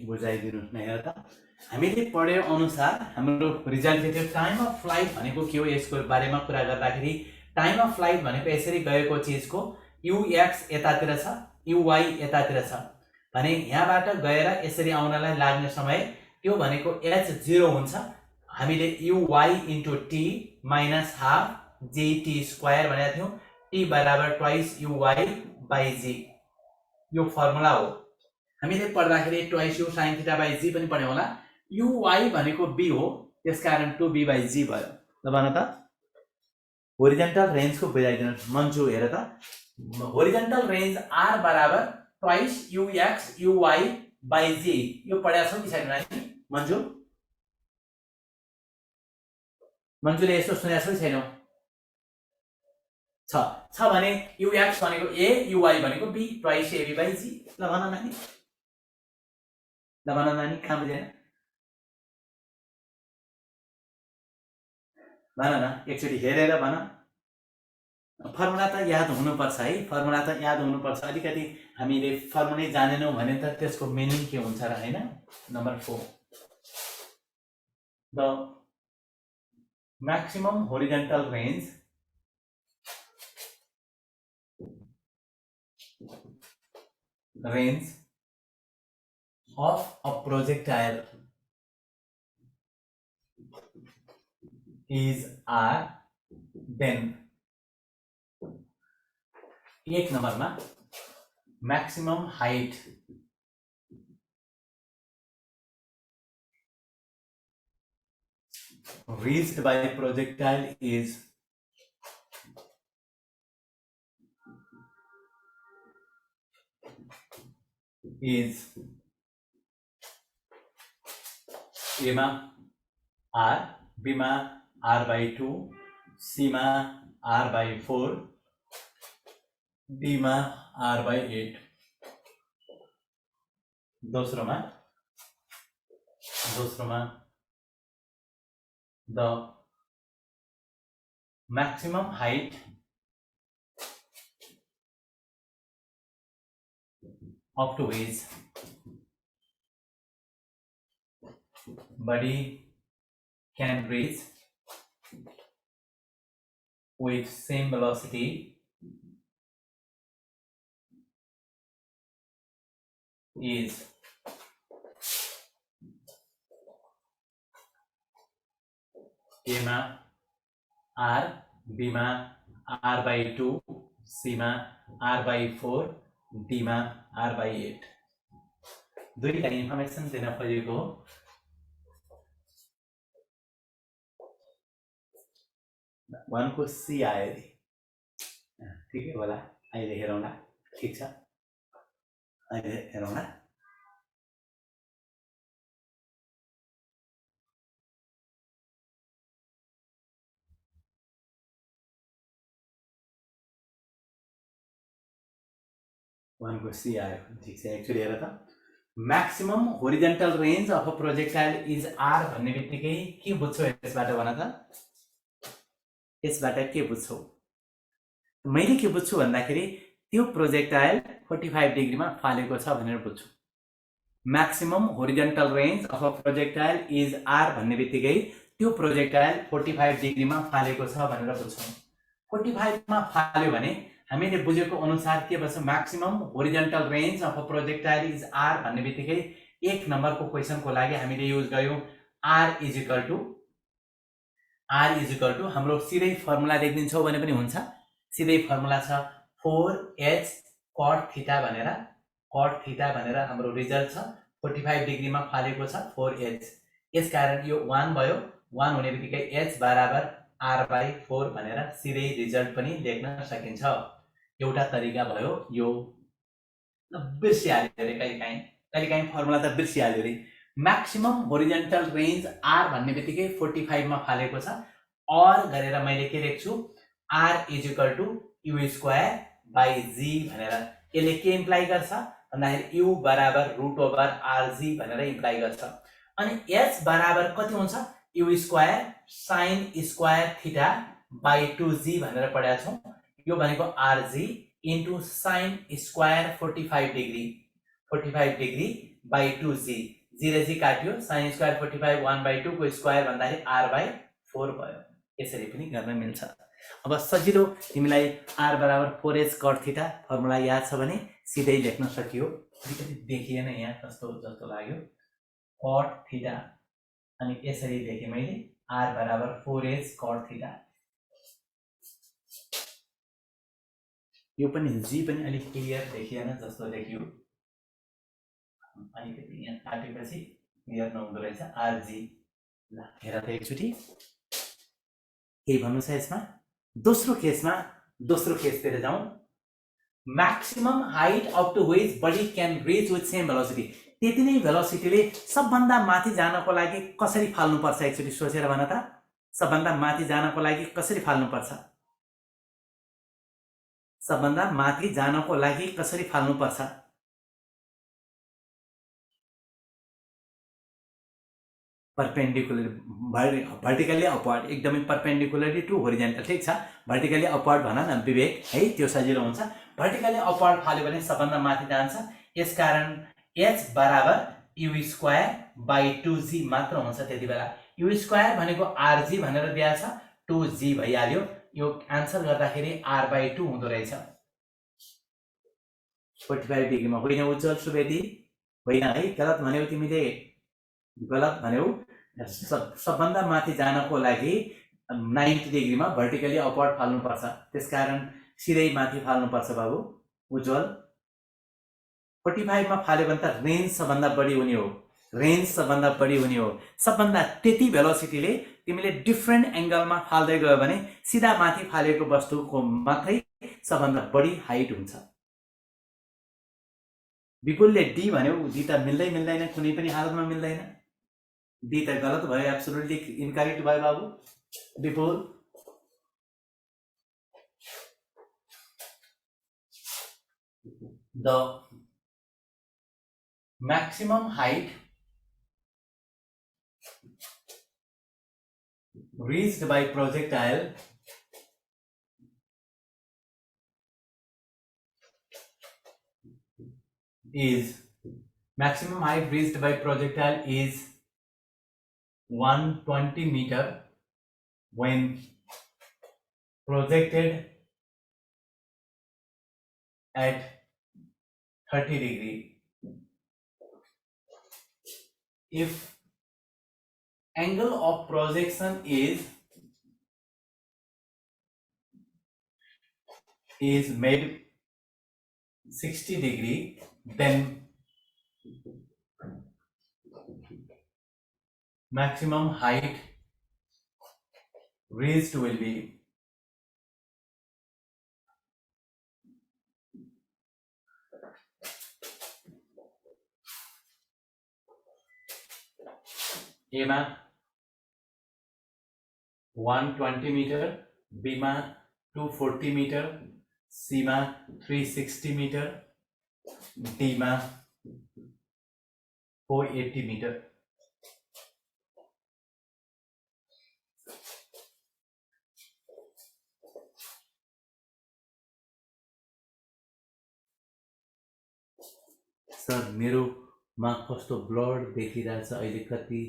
बुझाइदिनुहोस् न। हेर त हामीले पढे अनुसार हाम्रो रिजल्ट के थियो, टाइम अफ फ्लाइट भनेको के हो यसको बारेमा कुरा गर्दाखेरि टाइम अफ फ्लाइट भनेको यसरी गएको चिजको यूएक्स यतातिर छ यूवाई यतातिर छ भने यहाँबाट गएर यसरी आउनलाई लाग्ने समय त्यो भनेको h0 हुन्छ। हामीले UI into T minus half जेटी स्क्वायर भनेको थियौँ, टी बराबर ट्वाइस यूवाई बाई जी, यो फर्मुला हो। हामीले पढ्दाखेरि twice u sine theta by g पनि पढ्यौँ होला। यूवाई भनेको बी हो, त्यसकारण 2b बाई जी भयो। ल भन त होरिजेन्टल रेन्जको बुझाइदिनुहोस् मन्जु। हेर त होरिजेन्टल रेन्ज आर बराबर twice u x u y by g, यो पढाएको छौ कि छैन मन्जु? मन्जुले यस्तो सुनेको छौ कि छैनौ? छ भने यूएक्स भनेको ए यूवाई भनेको बी, ट्वाइस एबी बाई जी। ल भन नानी, ल भन नानी, कहाँ बुझेन भन न, एकचोटि हेरेर भन। फर्मुला त याद हुनुपर्छ है, फर्मुला त याद हुनुपर्छ। अलिकति हामीले फर्मुलै जानेनौँ भने त त्यसको मिनिङ के हुन्छ र, हैन? Number 4, the maximum horizontal range of a projectile is r, then एक नंबरमा maximum height reached by projectile is A मा r, B मा r/2, C मा r/4, D मा r/8। दोस्रोमा the maximum height up to which body can reach with same velocity is A मा r, B मा r/2, C मा r/4, D मा r/8। दुईटा इन्फर्मेसन दिन खोजेको हो। वानको सी आयो अरे, ठिकै होला, अहिले हेरौँला। ठिक छ, अहिले हेरौँला। वानको सी आयो, ठिक छ। एक्चुअली हेर त maximum horizontal range of a projectile is R भन्ने बित्तिकै के बुझ्छौ यसबाट भन त? यसबाट के बुझ्छौ? मैले के बुझ्छु भन्दाखेरि त्यो प्रोजेक्टाइल 45 डिग्रीमा फालेको छ भनेर बुझ्छु। Maximum horizontal range of a projectile is R भन्ने बित्तिकै त्यो प्रोजेक्टाइल 45 डिग्रीमा फालेको छ भनेर बुझ्छौँ। 45 मा फाल्यो भने हामीले बुझेको अनुसार के भन्छ, maximum horizontal range of a projectile is R भन्ने बित्तिकै एक नम्बरको क्वेसनको लागि हामीले युज गर्यौं आर इज इक्वल टु हाम्रो सिधै फर्मुला लेखिदिन्छौ भने पनि हुन्छ। सिधै फर्मुला छ 4h cot थीटा भनेर हाम्रो रिजल्ट छ 45 डिग्रीमा फालेको छ 4h। यसकारण यो 1 भयो, 1 हुने बित्तिकै h बराबर r/4 भनेर सिधै रिजल्ट पनि लेख्न सकिन्छ। एउटा तरिका भयो यो। बिर्सिहाल्यो रे कहिलेकाहीँ फर्मुला त बिर्सिहाल्यो रे। म्याक्सिमम होरिजेन्टल रेन्ज r भन्ने बित्तिकै 45 मा फालेको छ। और गरेर मैले के लेख्छु r = u² / g भनेर। यसले के इम्प्लाई गर्छ भन्दाखेरि u बराबर √rg भनेर इम्प्लाई गर्छ। अनि h बराबर कति हुन्छ u² sin² थीटा / 2g भनेर पढाएको छौं। यो भनेको rg into sin² 45 degree / 2g। g र g काट्यो, sin² 45 1/2 को स्क्वायर भन्दाखेरि r/4 भयो। यसरी पनि गर्न मिल्छ। अब सजिलो तिमीलाई r बराबर 4h cot थीटा फर्मुला याद छ भने सिधै लेख्न सकियो। अलिकति देखिएन यहाँ जस्तो लाग्यो cot थीटा, अनि यसरी लेखेँ मैले r बराबर 4h cot थीटा। यो पनि जी पनि अलिक क्लियर देखिएन जस्तो देखियो। अलिकति यहाँ काटेपछि क्लियर नहुँदो रहेछ rg। ल हेर त एकचोटि के भन्नु छ यसमा। दोस्रो केसतिर जाउँ। Maximum height up to which body can reach with same velocity. त्यति नै भेलोसिटीले सबभन्दा माथि जानको लागि कसरी फाल्नुपर्छ एकचोटि सोचेर भन त। सबभन्दा माथि जानको लागि कसरी फाल्नुपर्छ? सबभन्दा माथि जानको लागि कसरी फाल्नुपर्छ? परपेन्डिकुलर, भर्टिकली अपवर्ड, एकदमै परपेन्डिकुलरली टु होरिजेन्टल। ठीक छ, भर्टिकली अपवर्ड भन न विवेक, है त्यो सजिलो हुन्छ। भर्टिकली अपवर्ड फाल्यो भने सबभन्दा माथि जान्छ। यसकारण h बराबर u² / 2g मात्र हुन्छ। त्यति बेला u² भनेको rg भनेर दिएको छ, 2g भइहाल्यो। यो आन्सर गर्दाखेरि r/2 हुँदो रहेछ। 45 डिग्रीमा होइन उज्जवल सुवेदी, होइन है, गलत भन्यौ तिमीले, गलत भन्यौ। सबभन्दा माथि जानको लागि 90 डिग्रीमा भर्टिकली अपवर्ड फाल्नुपर्छ। त्यसकारण सिधै माथि फाल्नुपर्छ बाबु उज्जवल। 45 मा फाल्यो भने त रेन्ज सबभन्दा बढी हुने हो। सबभन्दा त्यति भेलोसिटीले तिमीले डिफ्रेन्ट एंगलमा फाल्दै गयो भने सिधा माथि फालेको वस्तुको मात्रै सबभन्दा बढी हाइट हुन्छ। विपुलले डी भन्यो, डी त मिल्दैन, कुनै पनि हालतमा मिल्दैन। डी त गलत भयो, एब्सोल्युटली इनकरेक्ट भयो बाबु विपुल। The maximum height reached by projectile is 120 meter when projected at 30 degree. If angle of projection is made 60 degree, then maximum height reached will be A मा 120 मीटर, B मा 240 metre, C मा 360 metre, D मा 480 metre. Sir मेरो मा कस्तो blood देखिरहेछ अहिले, कति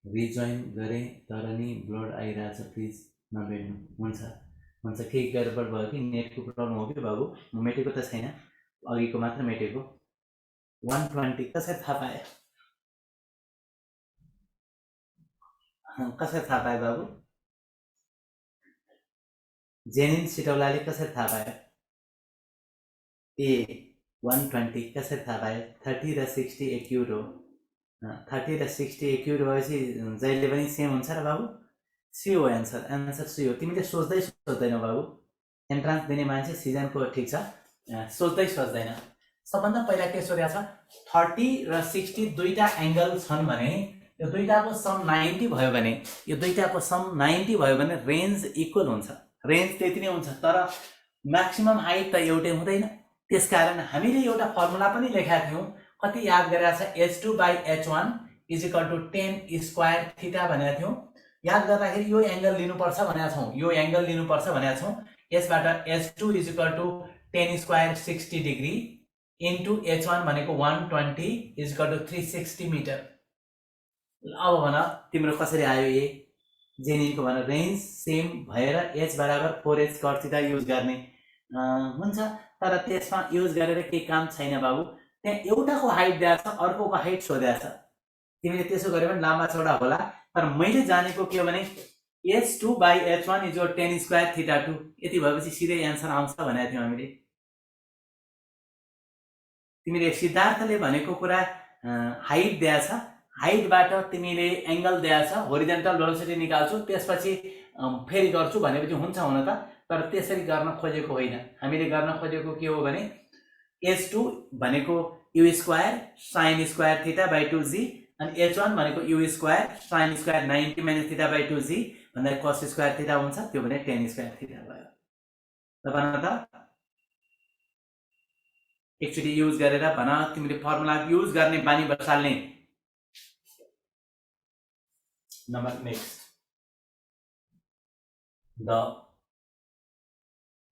rejoin गरेँ तर नि ब्लड आइरहेछ, प्लिज नबेड्नु। हुन्छ केही गडबड भयो कि नेटको प्रब्लम हो कि बाबु? म मेटेको त छैन, अघिको मात्र मेटेको। 120 कसरी थाहा पाए बाबु? जेनिन सिटौलाले कसरी थाहा पायो? ए 120 कसरी थाहा पायो? 30 र 60 एक्युट हो। 30 र 60 एक्युट भएपछि जहिले पनि सेम हुन्छ र बाबु? सी हो एन्सर, एन्सर सी हो। तिमीले सोच्दैनौ बाबु, एन्ट्रान्स दिने मान्छे सिजनको ठिक छ, सोच्दैन। सबभन्दा पहिला के सोधेको छ? 30 र 60 दुईटा एङ्गल छन् भने यो दुईटाको सम 90 भयो भने, यो दुईटाको सम 90 भयो भने रेन्ज इक्वल हुन्छ। रेन्ज त्यति नै हुन्छ, तर म्याक्सिमम हाइट त एउटै हुँदैन। त्यसकारण हामीले एउटा फर्मुला पनि लेखेका थियौँ, कति याद गरेर छ? h2/h1 = 10 स्क्वायर थीटा भनेका थियौँ। याद गर्दाखेरि यो एंगल लिनुपर्छ भनेका छौँ, यो एंगल लिनुपर्छ भनेका छौँ। यसबाट h2 = 10 square 60 degree into h1 भनेको 120 = 360 मिटर। अब भन तिम्रो कसरी आयो? ए जेनिनको भन रेन्ज सेम भएर h बराबर 4h cot थीटा युज गर्ने हुन्छ, तर त्यसमा युज गरेर केही काम छैन बाबु। त्यहाँ एउटाको हाइट दिएको छ, अर्कोको हाइट सोधेको छ। तिमीले त्यसो गरे पनि लाम्बा चौडा होला, तर मैले जानेको के हो भने h2/h1 = 10 स्क्वायर थीटा 2। यति भएपछि सिधै एन्सर आउँछ भनेको थियौँ हामीले। तिमीले सिद्धार्थले भनेको कुरा हाइट दिएको छ, हाइटबाट तिमीले एंगल दिएको छ, होरिजेन्टल भेलोसिटी निकाल्छु त्यसपछि फेरि गर्छु भनेपछि हुन्छ हुन त, तर त्यसरी गर्न खोजेको होइन। हामीले गर्न खोजेको के हो भने h2 भनेको u square sin square theta by 2g अनि h1 भनेको u square sin square 90 - theta by 2g भन्दा cos स्क्वायर थीटा हुन्छ, त्यो भने 10 स्क्वायर थीटा भयो। ल भन त एकचोटि युज गरेर भन, तिमीले फर्मुला युज गर्ने बानी बसाल्ने। Number next, the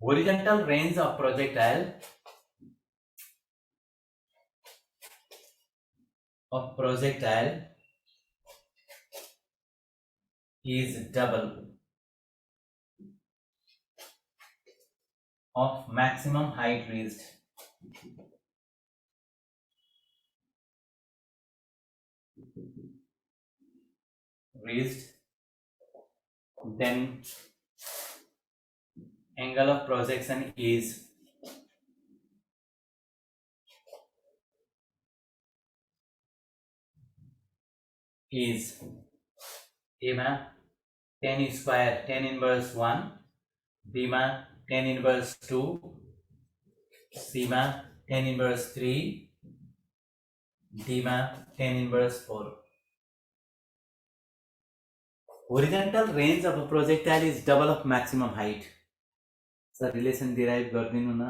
horizontal range of projectile is double of maximum height reached. Then angle of projection is A मा 10 स्क्वायर 10 इन्भर्स 1, B मा 10 इन्भर्स 2, C मा 10 इन्भर्स 3, D मा 10 inverse 4। Horizontal range of a projectile is double of maximum height. Sir relation derive गरिदिनु न,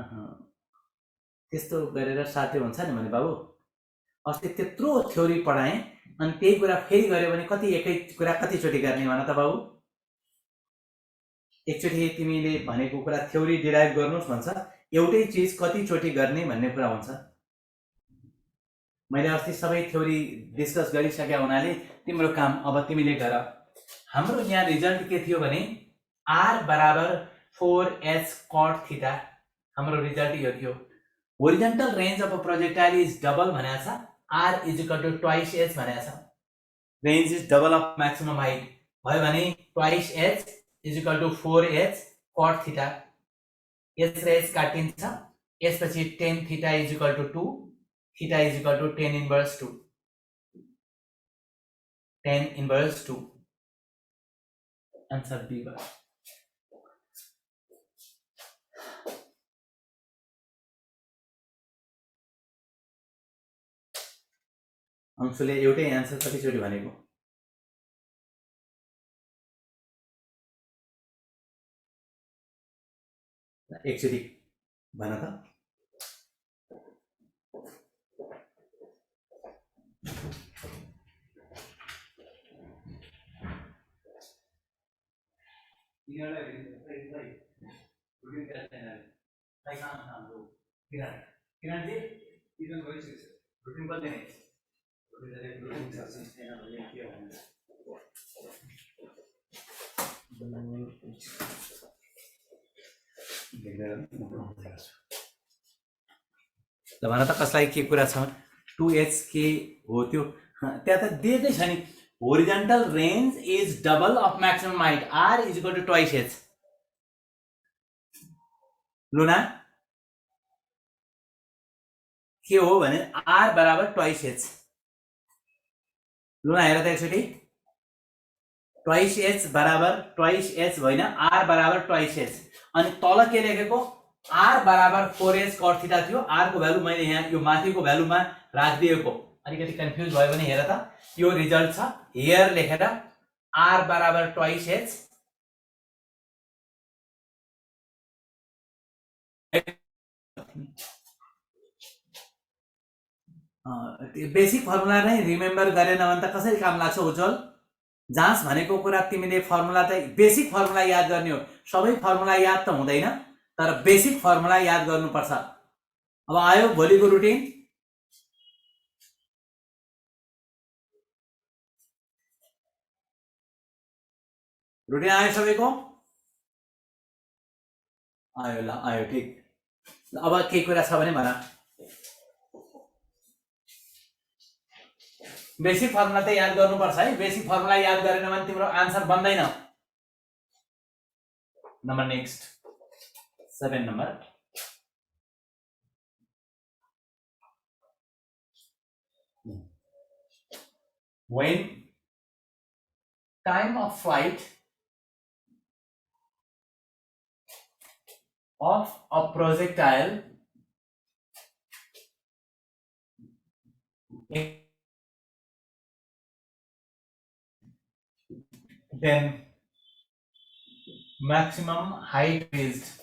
त्यस्तो गरेर साथै हुन्छ नि भने बाबु। अस्ति त्यत्रो थ्योरी पढाएँ अनि त्यही कुरा फेरि गर्यो भने कति एकै कुरा कतिचोटि गर्ने भन त बाबु? एकचोटि तिमीले भनेको कुरा थ्योरी डिराइभ गर्नुस् भन्छ, एउटै चीज कतिचोटि गर्ने भन्ने कुरा हुन्छ। मैले अस्ति सबै थ्योरी डिस्कस गरिसके हुनाले तिम्रो काम अब तिमीले गर। हाम्रो यहाँ रिजल्ट के थियो भने r बराबर 4h cot थीटा। हाम्रो रिजल्ट यो थियो। Horizontal range of a projectile is double भनेको छ, r = ट्वाइस h भनेको छ। Range is double of maximum height भयो भने twice h = 4h cot theta. h र h काटिन्छ, यसपछि 10 theta = 2, theta = 10 inverse 2, 10 inverse 2। Answer B भयो। अंशुले एउटै एन्सर कतिचोटि भनेको? एकचोटि भन त। ल भन त कसलाई के कुरा छ? 2h के हो त्यो? त्यहाँ त दिएकै छ नि, horizontal range is double of maximum height, r = twice h। Luna के हो भने आर बराबर ट्वाइस एच। लुना हेर त एकचोटि, ट्वाइस एच बराबर ट्वाइस एच होइन, आर बराबर ट्वाइस एच। अनि तल के लेखेको आर बराबर 4h cos थीटा थियो। आर को भ्यालु मैले यहाँ यो माथिको भ्यालुमा राखिदिएको, अलिकति कन्फ्युज भयो भने हेर त, यो रिजल्ट छ हियर लेखेर आर बराबर ट्वाइस एच। बेसिक फर्मुला नै रिमेम्बर गरेन भने त कसरी काम लाग्छ उज्जवल? जाँच भनेको कुरा तिमीले फर्मुला त बेसिक फर्मुला याद गर्ने हो। सबै फर्मुला याद त हुँदैन, तर बेसिक फर्मुला याद गर्नुपर्छ। अब आयो भोलिको रुटिन। रुटिन आयो सबैको? आयो, ल आयो, ठिक। अब केही कुरा छ भने भन। बेसिक फर्मुला त याद गर्नुपर्छ है। बेसिक फर्मुला याद गरेन भने तिम्रो आन्सर बन्दैन। Number next 7 number, when time of flight of a projectile then maximum height reached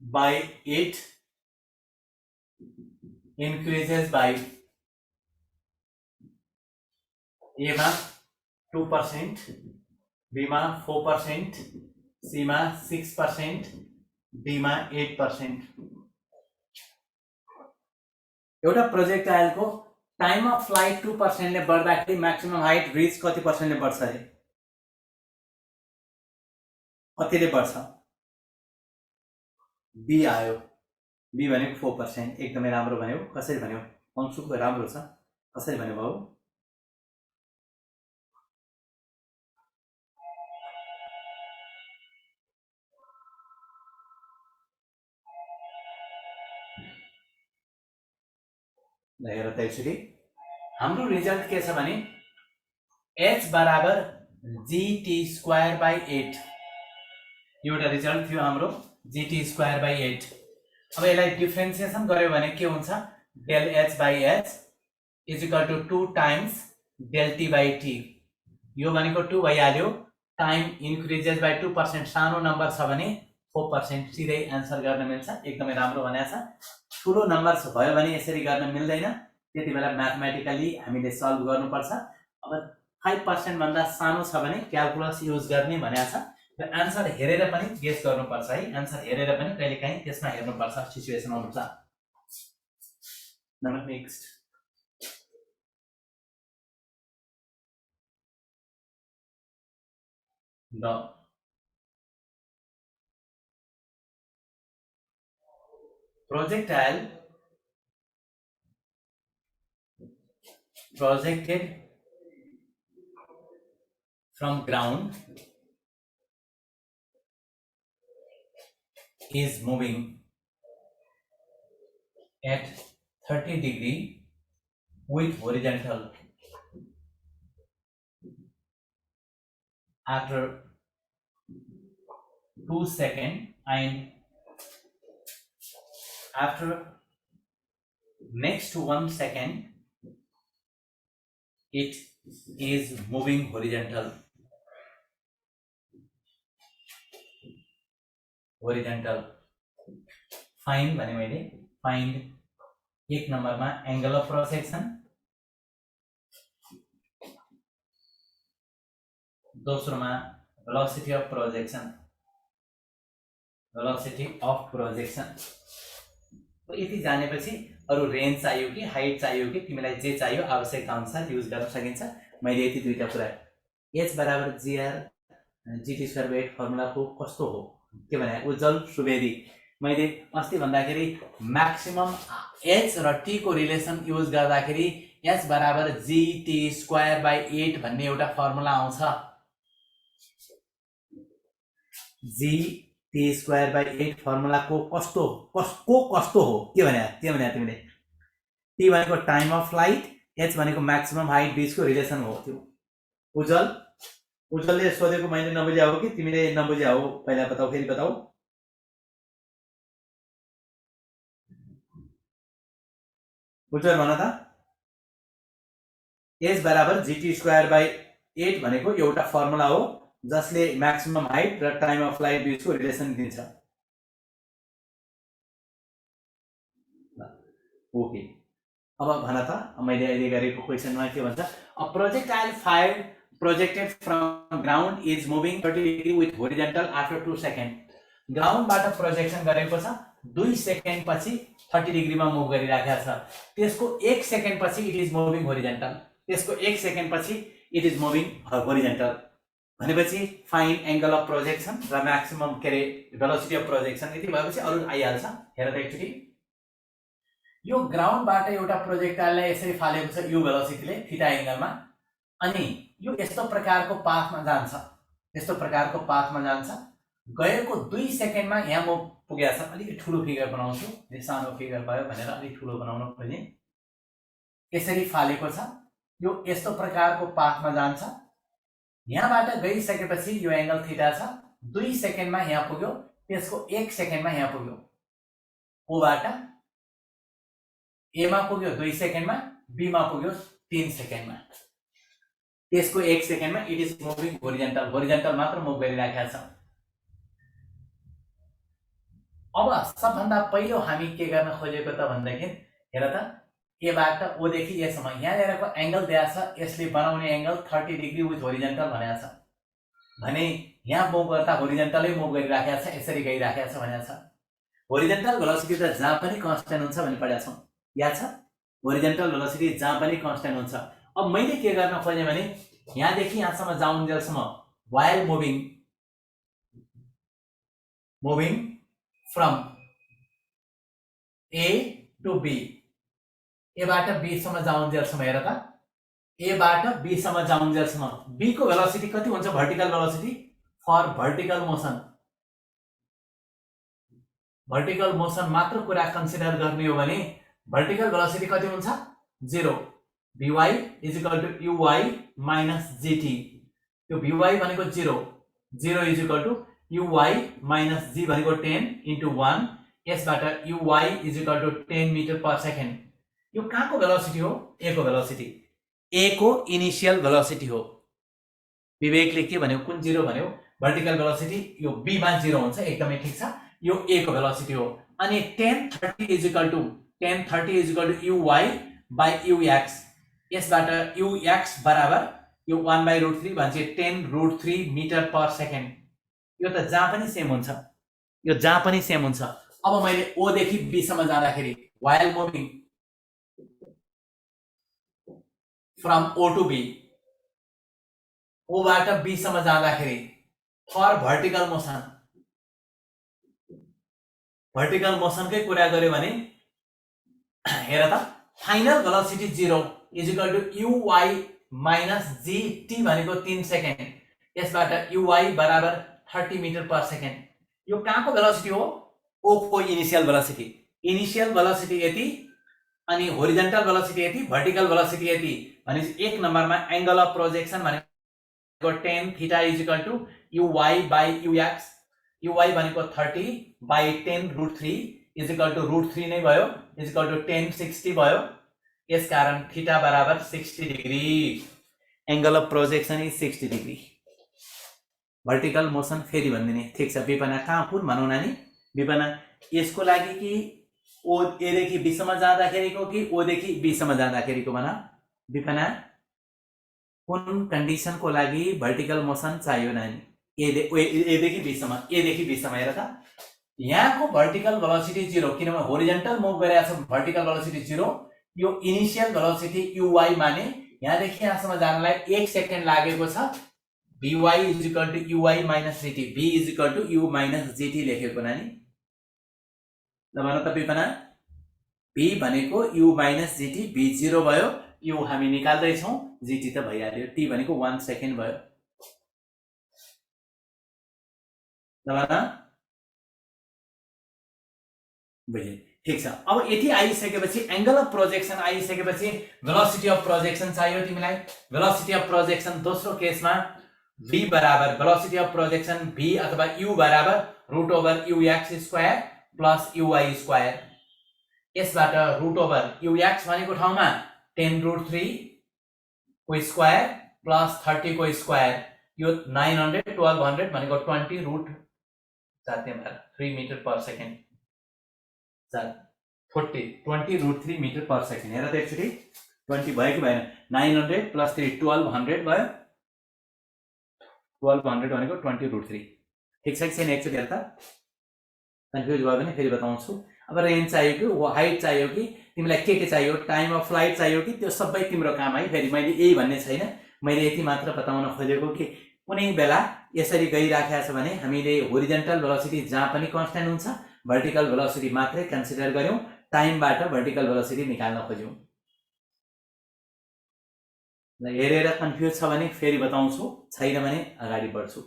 by 8 increases by A मा 2%, B मा 4%, C मा 6%, D मा 8%। एउटा प्रोजेक्टाइलको टाइम अफ फ्लाइट 2% ले बढ्दाखेरि म्याक्सिमम हाइट रिच कति पर्सेन्टले बढ्छ अरे? कतिले बढ्छ? बी आयो। बी भनेको 4%। एकदमै राम्रो भन्यो। कसरी भन्यो? अंशुको राम्रो छ। कसरी भन्यो बाबु? हेर त यसरी हाम्रो रिजल्ट के छ भने h बराबर gt²/8। एउटा रिजल्ट थियो हाम्रो gt²/8। अब यसलाई डिफरेन्सिएसन गर्यो भने के हुन्छ? del h/h is equal to 2 times del t/t। यो भनेको 2 भइहाल्यो। टाइम इन्क्रिजेस बाइ 2%, सानो नम्बर छ भने 4%। सिधै आन्सर गर्न मिल्छ। एकदमै राम्रो भनेको छ। ठुलो नम्बर भयो भने यसरी गर्न मिल्दैन, त्यति बेला म्याथमेटिकली हामीले सल्भ गर्नुपर्छ। अब 5% भन्दा सानो छ भने क्याल्कुलस युज गर्ने भनेको छ। र आन्सर हेरेर पनि गेस गर्नुपर्छ है। आन्सर हेरेर पनि कहिलेकाहीँ त्यसमा हेर्नुपर्छ, सिचुएसन अनुसार। Number next, the projectile projected from ground is moving at 30 degree with horizontal after 2 seconds and after next 1 second it is moving horizontal. Find भने मैले फाइन्ड 1 नम्बरमा एंगल अफ प्रोजेक्सन, दोस्रोमा velocity of projection. Velocity of projection यति जानेपछि अरु range चाहियो कि height चाहियो कि तिमीलाई जे चाहियो आवश्यकता अनुसार युज गर्न सकिन्छ। मैले यति दुईटा कुरा h बराबर gr gt²/8 फर्मुलाको कस्तो हो के भने उज्जवल सुवेदी मैले अस्ति भन्दाखेरि म्याक्सिमम h र t को रिलेसन युज गर्दाखेरि h बराबर gt²/8 भन्ने एउटा फर्मुला आउँछ। gt²/8 फर्मुला को कस्तो हो के भने तिमीले t भनेको टाइम अफ फ्लाइट, h भनेको म्याक्सिमम हाइट बीचको रिलेसन हो। त्यो उज्जवलले सोधेको मैले नबुझ्या हो कि तिमीले नबुझ्या हो? पहिला बताऊ, फेरि बताऊ। उज्जवल भन त। h बराबर gt²/8 भनेको एउटा फर्मुला हो जसले म्याक्सिमम हाइट र टाइम अफ फ्लाइट बीचको रिलेसन दिन्छ। ओके, अब भन त मैले अहिले गरेको क्वेशनमा के भन्छ? A projectile fire projected from ground is moving 30 degree with horizontal after 2 seconds. Ground बाट प्रोजेक्सन गरेको छ, 2 सेकेन्ड पछि 30 डिग्री मा मुभ गरिराखेको छ। त्यसको 1 सेकेन्ड पछि इट इज मुभिङ होरिजन्टल, त्यसको 1 सेकेन्ड पछि इट इज मुभिङ होरिजन्टल भनेपछि फाइन्ड एंगल अफ प्रोजेक्सन र म्याक्सिमम के रे भेलोसिटी अफ प्रोजेक्सन। यति भएपछि अरु आइहाल्छ। हेर त एकचोटी, यो ग्राउन्ड बाट एउटा प्रोजेक्टाइललाई यसरी फालेको छ u भेलोसिटीले थीटा एंगलमा, अनि यो यस्तो प्रकारको पाथमा जान्छ, यस्तो प्रकारको पाथमा जान्छ। गएको 2 सेकेन्डमा यहाँ म पुगेछ। अलिकति ठुलो फिगर बनाउँछु, यो सानो फिगर भयो भनेर अलि ठुलो बनाउन खोजे। यसरी फालेको छ, यो यस्तो प्रकारको पाथमा जान्छ। यहाँबाट गइसकेपछि यो एंगल थीटा छ, 2 सेकेन्डमा यहाँ पुग्यो, त्यसको 1 सेकेन्डमा यहाँ पुग्यो। ओ बाट ए मा पुग्यो 2 सेकेन्डमा, बी मा पुग्यो 3 सेकेन्डमा। त्यसको 1 सेकेन्डमा it is moving horizontal, horizontal मात्र मुभ गरिराखेको छ। अब सबभन्दा पहिलो हामी के गर्न खोजेको त भन्दाखेरि हेर त, ए बाट ओ देखि ए सम्म यहाँ हेरेको एंगल दिएको छ, यसले बनाउने एंगल 30 डिग्री विथ होरिजन्टल भनेको छ भने यहाँ मुभ गर्दा होरिजन्टलै मुभ गरिराखेको छ, यसरी गइराखेको छ भनेको छ। होरिजन्टल भेलोसिटी त जहाँ पनि कन्स्ट्यान्ट हुन्छ भनि पढेका छौं, याद छ? होरिजन्टल भेलोसिटी जहाँ पनि कन्स्ट्यान्ट हुन्छ। अब मैले के गर्न खोजे भने यहाँ देखि यहाँसम्म जाउन्जेलसम्म while moving from A to B, A बाट B सम्म जाउन्जेलसम्म हेर त, A बाट B सम्म जाउन्जेलसम्म B को भेलोसिटी कति हुन्छ? Vertical velocity for vertical motion मात्र कुरा कन्सिडर गर्ने हो भने भर्टिकल भेलोसिटी कति हुन्छ? 0। Vy is equal to uy minus gt। यो Vy भनेको 0, 0 is equal to uy minus g भनेको 10 into 1, यसबाट uy is equal to 10 meter per second। यो कहाँको भेलोसिटी हो? A को भेलोसिटी, A को इनिशियल भेलोसिटी हो। विवेकले के भन्यो? कुन 0 भन्यो? भर्टिकल भेलोसिटी यो B मा 0 हुन्छ, एकदमै ठीक छ। यो A को भेलोसिटी हो। अनि 1030 is equal to uy by ux, यसबाट ux बराबर यो 1/√3 भन्छ 10√3 मिटर पर सेकेन्ड। यो त जहाँ पनि सेम हुन्छ, यो जहाँ पनि सेम हुन्छ। अब मैले O देखि B सम्म जाँदाखेरि while moving from O to B, O बाट B सम्म जाँदाखेरि फर भर्टिकल मोसनकै कुरा गर्यो भने हेर त, final velocity 0 is equal to uy minus gt भनेको 3 सेकेन्ड, यसबाट uy बराबर 30 मिटर पर सेकेन्ड। यो कहाँको भेलोसिटी हो? O को इनिशियल भेलोसिटी यति, अनि होरिजन्टल भेलोसिटी यति, भर्टिकल भेलोसिटी यति भनेपछि 1 नम्बरमा एंगल अफ प्रोजेक्सन भनेको 10 theta is equal to uy by ux, uy भनेको 30 by 10√3 is equal to √3 नै भयो, is equal to 1060 भयो। यस कारण थीटा बराबर 60 degree, angle of projection is 60 degree. Vertical motion फेरि भन्दिने, ठीक छ? विपना कहाँ कुन भनौँ नानी? विपना यसको लागि कि O A देखि B सम्म जाँदाखेरिको कि O देखि B सम्म जाँदाखेरिको भन? विपना कुन कन्डिसनको लागि भर्टिकल मोसन चाहियो नानी? A देखि B सम्म हेर त, यहाँको भर्टिकल भेलोसिटी 0 किनभने होरिजन्टल मुभ गरिरहेको छ, भर्टिकल भेलोसिटी 0। यो इनिशियल भेलोसिटी uy माने यहाँदेखि यहाँसम्म जानलाई 1 सेकेन्ड लागेको छ। Vy is equal to uy minus gt, V is equal to u minus gt लेखेको नानी। ल भन त विपना, V भनेको u minus gt, V 0 भयो, यो हामी निकाल्दै छौं, जीटी त भइहाल्यो, टी भनेको 1 सेकेन्ड भयो। बुझे? ठीक छ। अब यति आइसकेपछि एंगल अफ प्रोजेक्सन आइसकेपछि भेलोसिटी अफ प्रोजेक्सन चाहियो तिमीलाई। भेलोसिटी अफ प्रोजेक्सन दोस्रो केसमा v बराबर भेलोसिटी अफ प्रोजेक्सन v अथवा u बराबर √ux² प्लस uy स्क्वायर। यसबाट √ux भनेको ठाउँमा 10√3 को स्क्वायर प्लस 30 को स्क्वायर, यो 900 1200 भनेको 20 root 3 meter per second 20√3 meter per second. हेर त एकचोटि 20 भयो कि भएन? 900 प्लस 3 1200 भयो। 1200 भनेको 20√3। ठिक छ कि छैन? एकचोटि हेर त, कन्फ्युज भयो भने फेरि बताउँछु। अब रेन्ज चाहियो कि हाइट चाहियो कि तिमीलाई के चाहियो, टाइम अफ फ्लाइट चाहियो कि, त्यो सबै तिम्रो काम है। फेरि मैले यही भन्ने छैन, मैले यति मात्र बताउन खोजेको कि कुनै बेला यसरी गइराखेको छ भने हामीले होरिजेन्टल भेलोसिटी जहाँ पनि कन्स्ट्यान्ट हुन्छ, भर्टिकल भेलोसिटी मात्रै कन्सिडर गर्यौं, टाइमबाट भर्टिकल भेलोसिटी निकाल्न खोज्यौं। हेरेर कन्फ्युज छ भने फेरि बताउँछु, छैन भने अगाडि बढ्छु।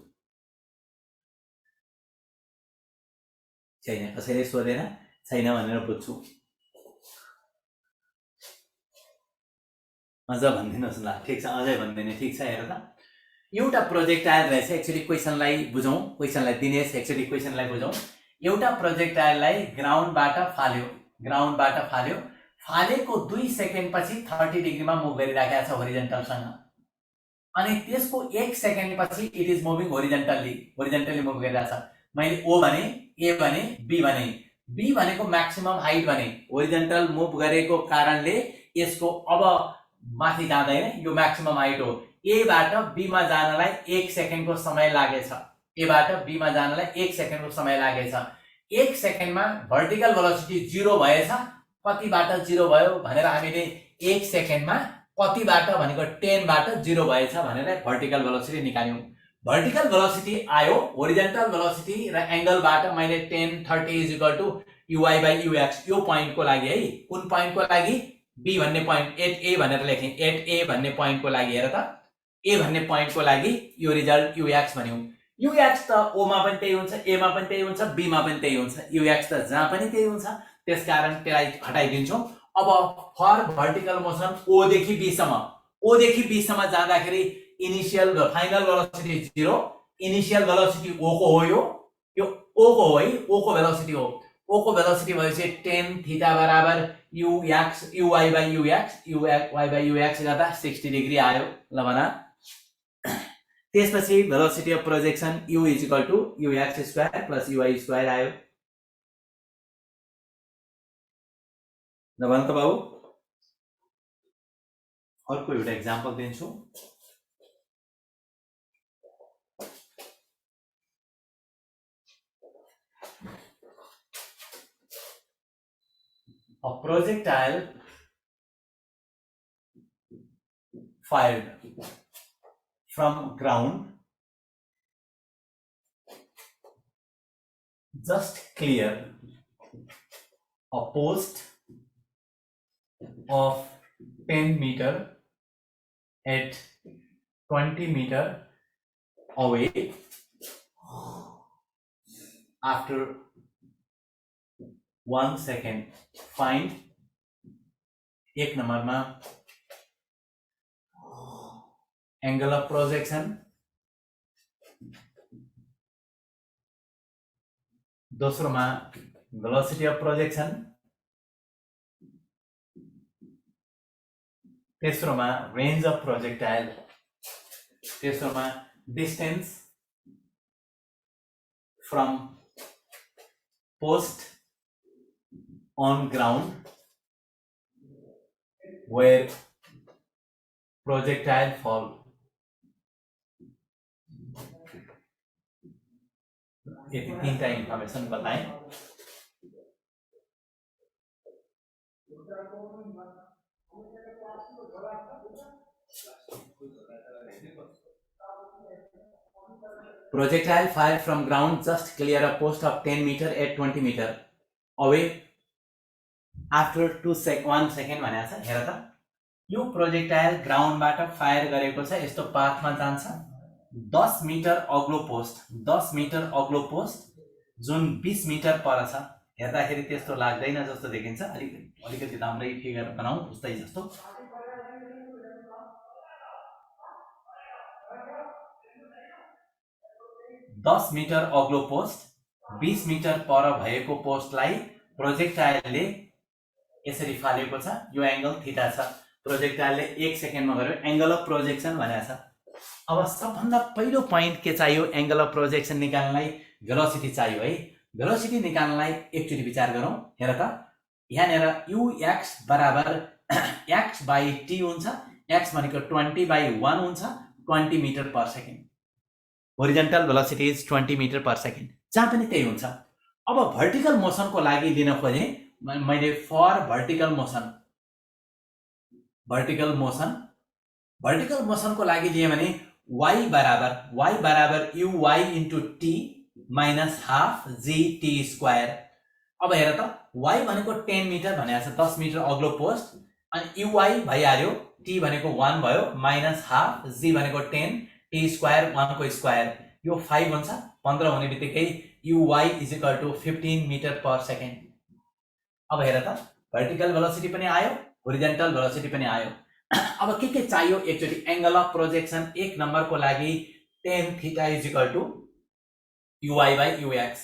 छैन, कसैले सोधेन, छैन भनेर बुझ्छु। अझ भनिदिनुहोस् ल। ठीक छ, अझै भन्दिने। ठीक छ, हेर त, एउटा प्रोजेक्टाइल रहेछ। एकचोटि क्वेसनलाई बुझौं, क्वेसनलाई दिनेछ, एकचोटि क्वेसनलाई बुझौं। एउटा प्रोजेक्टाइललाई ग्राउन्डबाट फाल्यो, फालेको 2 सेकेन्ड पछि 30 डिग्रीमा मुभ गरिराखेको छ होरिजेन्टलसँग, अनि त्यसको 1 सेकेन्ड पछि it is moving horizontally move गरिरहेछ। मैले ओ भने, ए भने, बी भने। बी भनेको म्याक्सिमम हाइट भने, होरिजेन्टल मुभ गरेको कारणले यसको अब माथि जाँदैन, यो म्याक्सिमम हाइट हो। ए बाट बी मा जानलाई 1 सेकेन्डको समय लागेछ। ए बाट बी मा जानलाई 1 सेकेन्डको समय लागेछ। 1 सेकेन्डमा भर्टिकल भेलोसिटी 0 भएछ। कतिबाट 0 भयो भनेर हामीले 1 सेकेन्डमा कतिबाट भनेको 10 बाट 0 भएछ भनेर भर्टिकल भेलोसिटी निकाल्यौं। भर्टिकल भेलोसिटी आयो, होरिजेन्टल भेलोसिटी र एंगलबाट मैले 10 30 uy/ux यो पोइन्टको लागि है। कुन पोइन्टको लागि? बी भन्ने पोइन्ट 8a भनेर लेखेँ। 8a भन्ने पोइन्टको लागि। हेर त, ए भन्ने पोइन्टको लागि यो रिजल्ट ux भन्यौं। ux त ओ मा पनि त्यही हुन्छ, ए मा पनि त्यही हुन्छ, बी मा पनि त्यही हुन्छ। ux त जहाँ पनि त्यही हुन्छ, त्यसकारण त्यसलाई हटाइदिन्छौं। अब फर भर्टिकल मोसन ओ देखि बी सम्म जाँदाखेरि initial final velocity 0, initial velocity O को हो, यो ओ को हो है, ओ को भेलोसिटी हो। ओ को भेलोसिटी भएपछि 10 थीटा बराबर uy/ux गर्दा 60 डिग्री आयो। ल भन। त्यसपछि velocity of projection u = ux² plus uy² आयो। ल भन त बाबु। अर्को एउटा एक्जाम्पल दिन्छु। A projectile fired from ground just clear a post of 10 meter at 20 meter away after 1 second. Find एक नंबरमा एंगल अफ प्रोजेक्सन, दोस्रोमा भेलोसिटी अफ प्रोजेक्सन, तेस्रोमा रेंज अफ प्रोजेक्टाइल, तेस्रोमा distance from post on ground where projectile fall. ये तीनटा information बताएं। Projectile fired from ground just clear a post of 10 meter at 20 meter away after 1 second भनेको छ। हेर त, यो प्रोजेक्टाइल ग्राउन्डबाट फायर गरेको छ, यस्तो पाथमा जान्छ। 10 मिटर अग्लो पोस्ट, 10 मिटर अग्लो पोस्ट जुन 20 मिटर पर छ। हेर्दाखेरि त्यस्तो लाग्दैन जस्तो देखिन्छ, अलिकति राम्रै फिगर बनाऊ उस्तै जस्तो। दस मिटर अग्लो पोस्ट 20 मिटर पर भएको पोस्टलाई प्रोजेक्टाइलले यसरी फालेको छ। यो एंगल थीटा छ। प्रोजेक्टाइलले 1 सेकेन्डमा गर्यो एंगल अफ प्रोजेक्सन भनेको छ। अब सबभन्दा पहिलो पॉइंट के चाहियो? एंगल अफ प्रोजेक्सन निकाल्नलाई भेलोसिटी चाहियो है। भेलोसिटी निकाल्नलाई एकचोटी विचार गरौँ। हेर त, यहाँनिर ux बराबर x/t हुन्छ। x भनेको 20/1 हुन्छ, 20 meter per second. Horizontal velocity is 20 meter per second. जहाँ पनि त्यही हुन्छ। अब भर्टिकल मोसनको लागि लिन खोजे मैले फर भर्टिकल मोसनको लागि लिए भने y बराबर uy into t minus half gt square. अब हेर त, y भनेको 10 मिटर भनेको छ, 10 मिटर अग्लो पोस्ट, अनि uy भइहाल्यो, t भनेको 1 भयो, माइनस हाफ, g भनेको 10, t स्क्वायर 1 को स्क्वायर, यो 5 हुन्छ। 15 हुने बित्तिकै uy is equal to 15 meter per second. अब हेर त, भर्टिकल भेलोसिटी पनि आयो, होरिजेन्टल भेलोसिटी पनि आयो। अब के चाहियो? एकचोटी एंगल अफ प्रोजेक्सन 1 नम्बरको लागि tan theta is equal to uy/ux।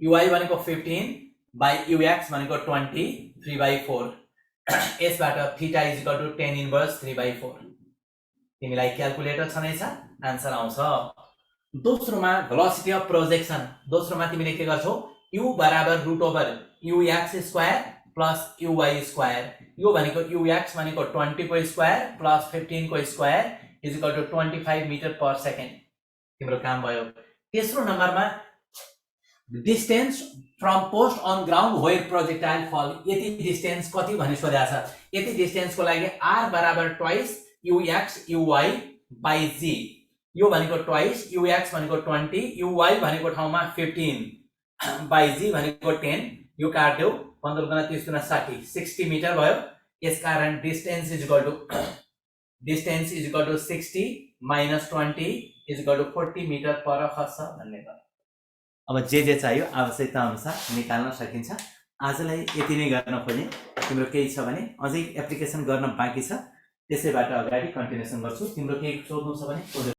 uy भनेको 15 by ux भनेको 20, 3/4। यसबाट theta is equal to tan inverse 3/4। तिमीलाई क्याल्कुलेटर छँदैछ, आन्सर आउँछ। दोस्रोमा भेलोसिटी अफ प्रोजेक्सन, दोस्रोमा तिमीले के गर्छौ? u बराबर √ux square plus uy square. यो भनेको ux भनेको 20 को स्क्वायर प्लस 15 को square is equal to 25 meter per second. तिम्रो काम भयो। तेस्रो नम्बरमा distance from post on ground where projectile fall. यति डिस्टेन्स कति भन्ने सोधेको छ। यति डिस्टेन्सको लागि r बराबर twice ux uy by g। यो भनेको ट्वाइस, ux भनेको 20, uy भनेको ठाउँमा 15 by g भनेको 10। यो काट्यो, 15 गुणा 30 गुणा 60, 60 मिटर भयो। यसकारण distance is equal to 60 minus 20 is equal to 40 meter per खस्छ भन्ने भयो। अब जे चाहियो आवश्यकता अनुसार निकाल्न सकिन्छ। आजलाई यति नै गर्न खोजेँ। तिम्रो केही छ भने अझै एप्लिकेसन गर्न बाँकी छ, त्यसैबाट अगाडि कन्टिन्युसन गर्छु। तिम्रो केही सोध्नु छ भने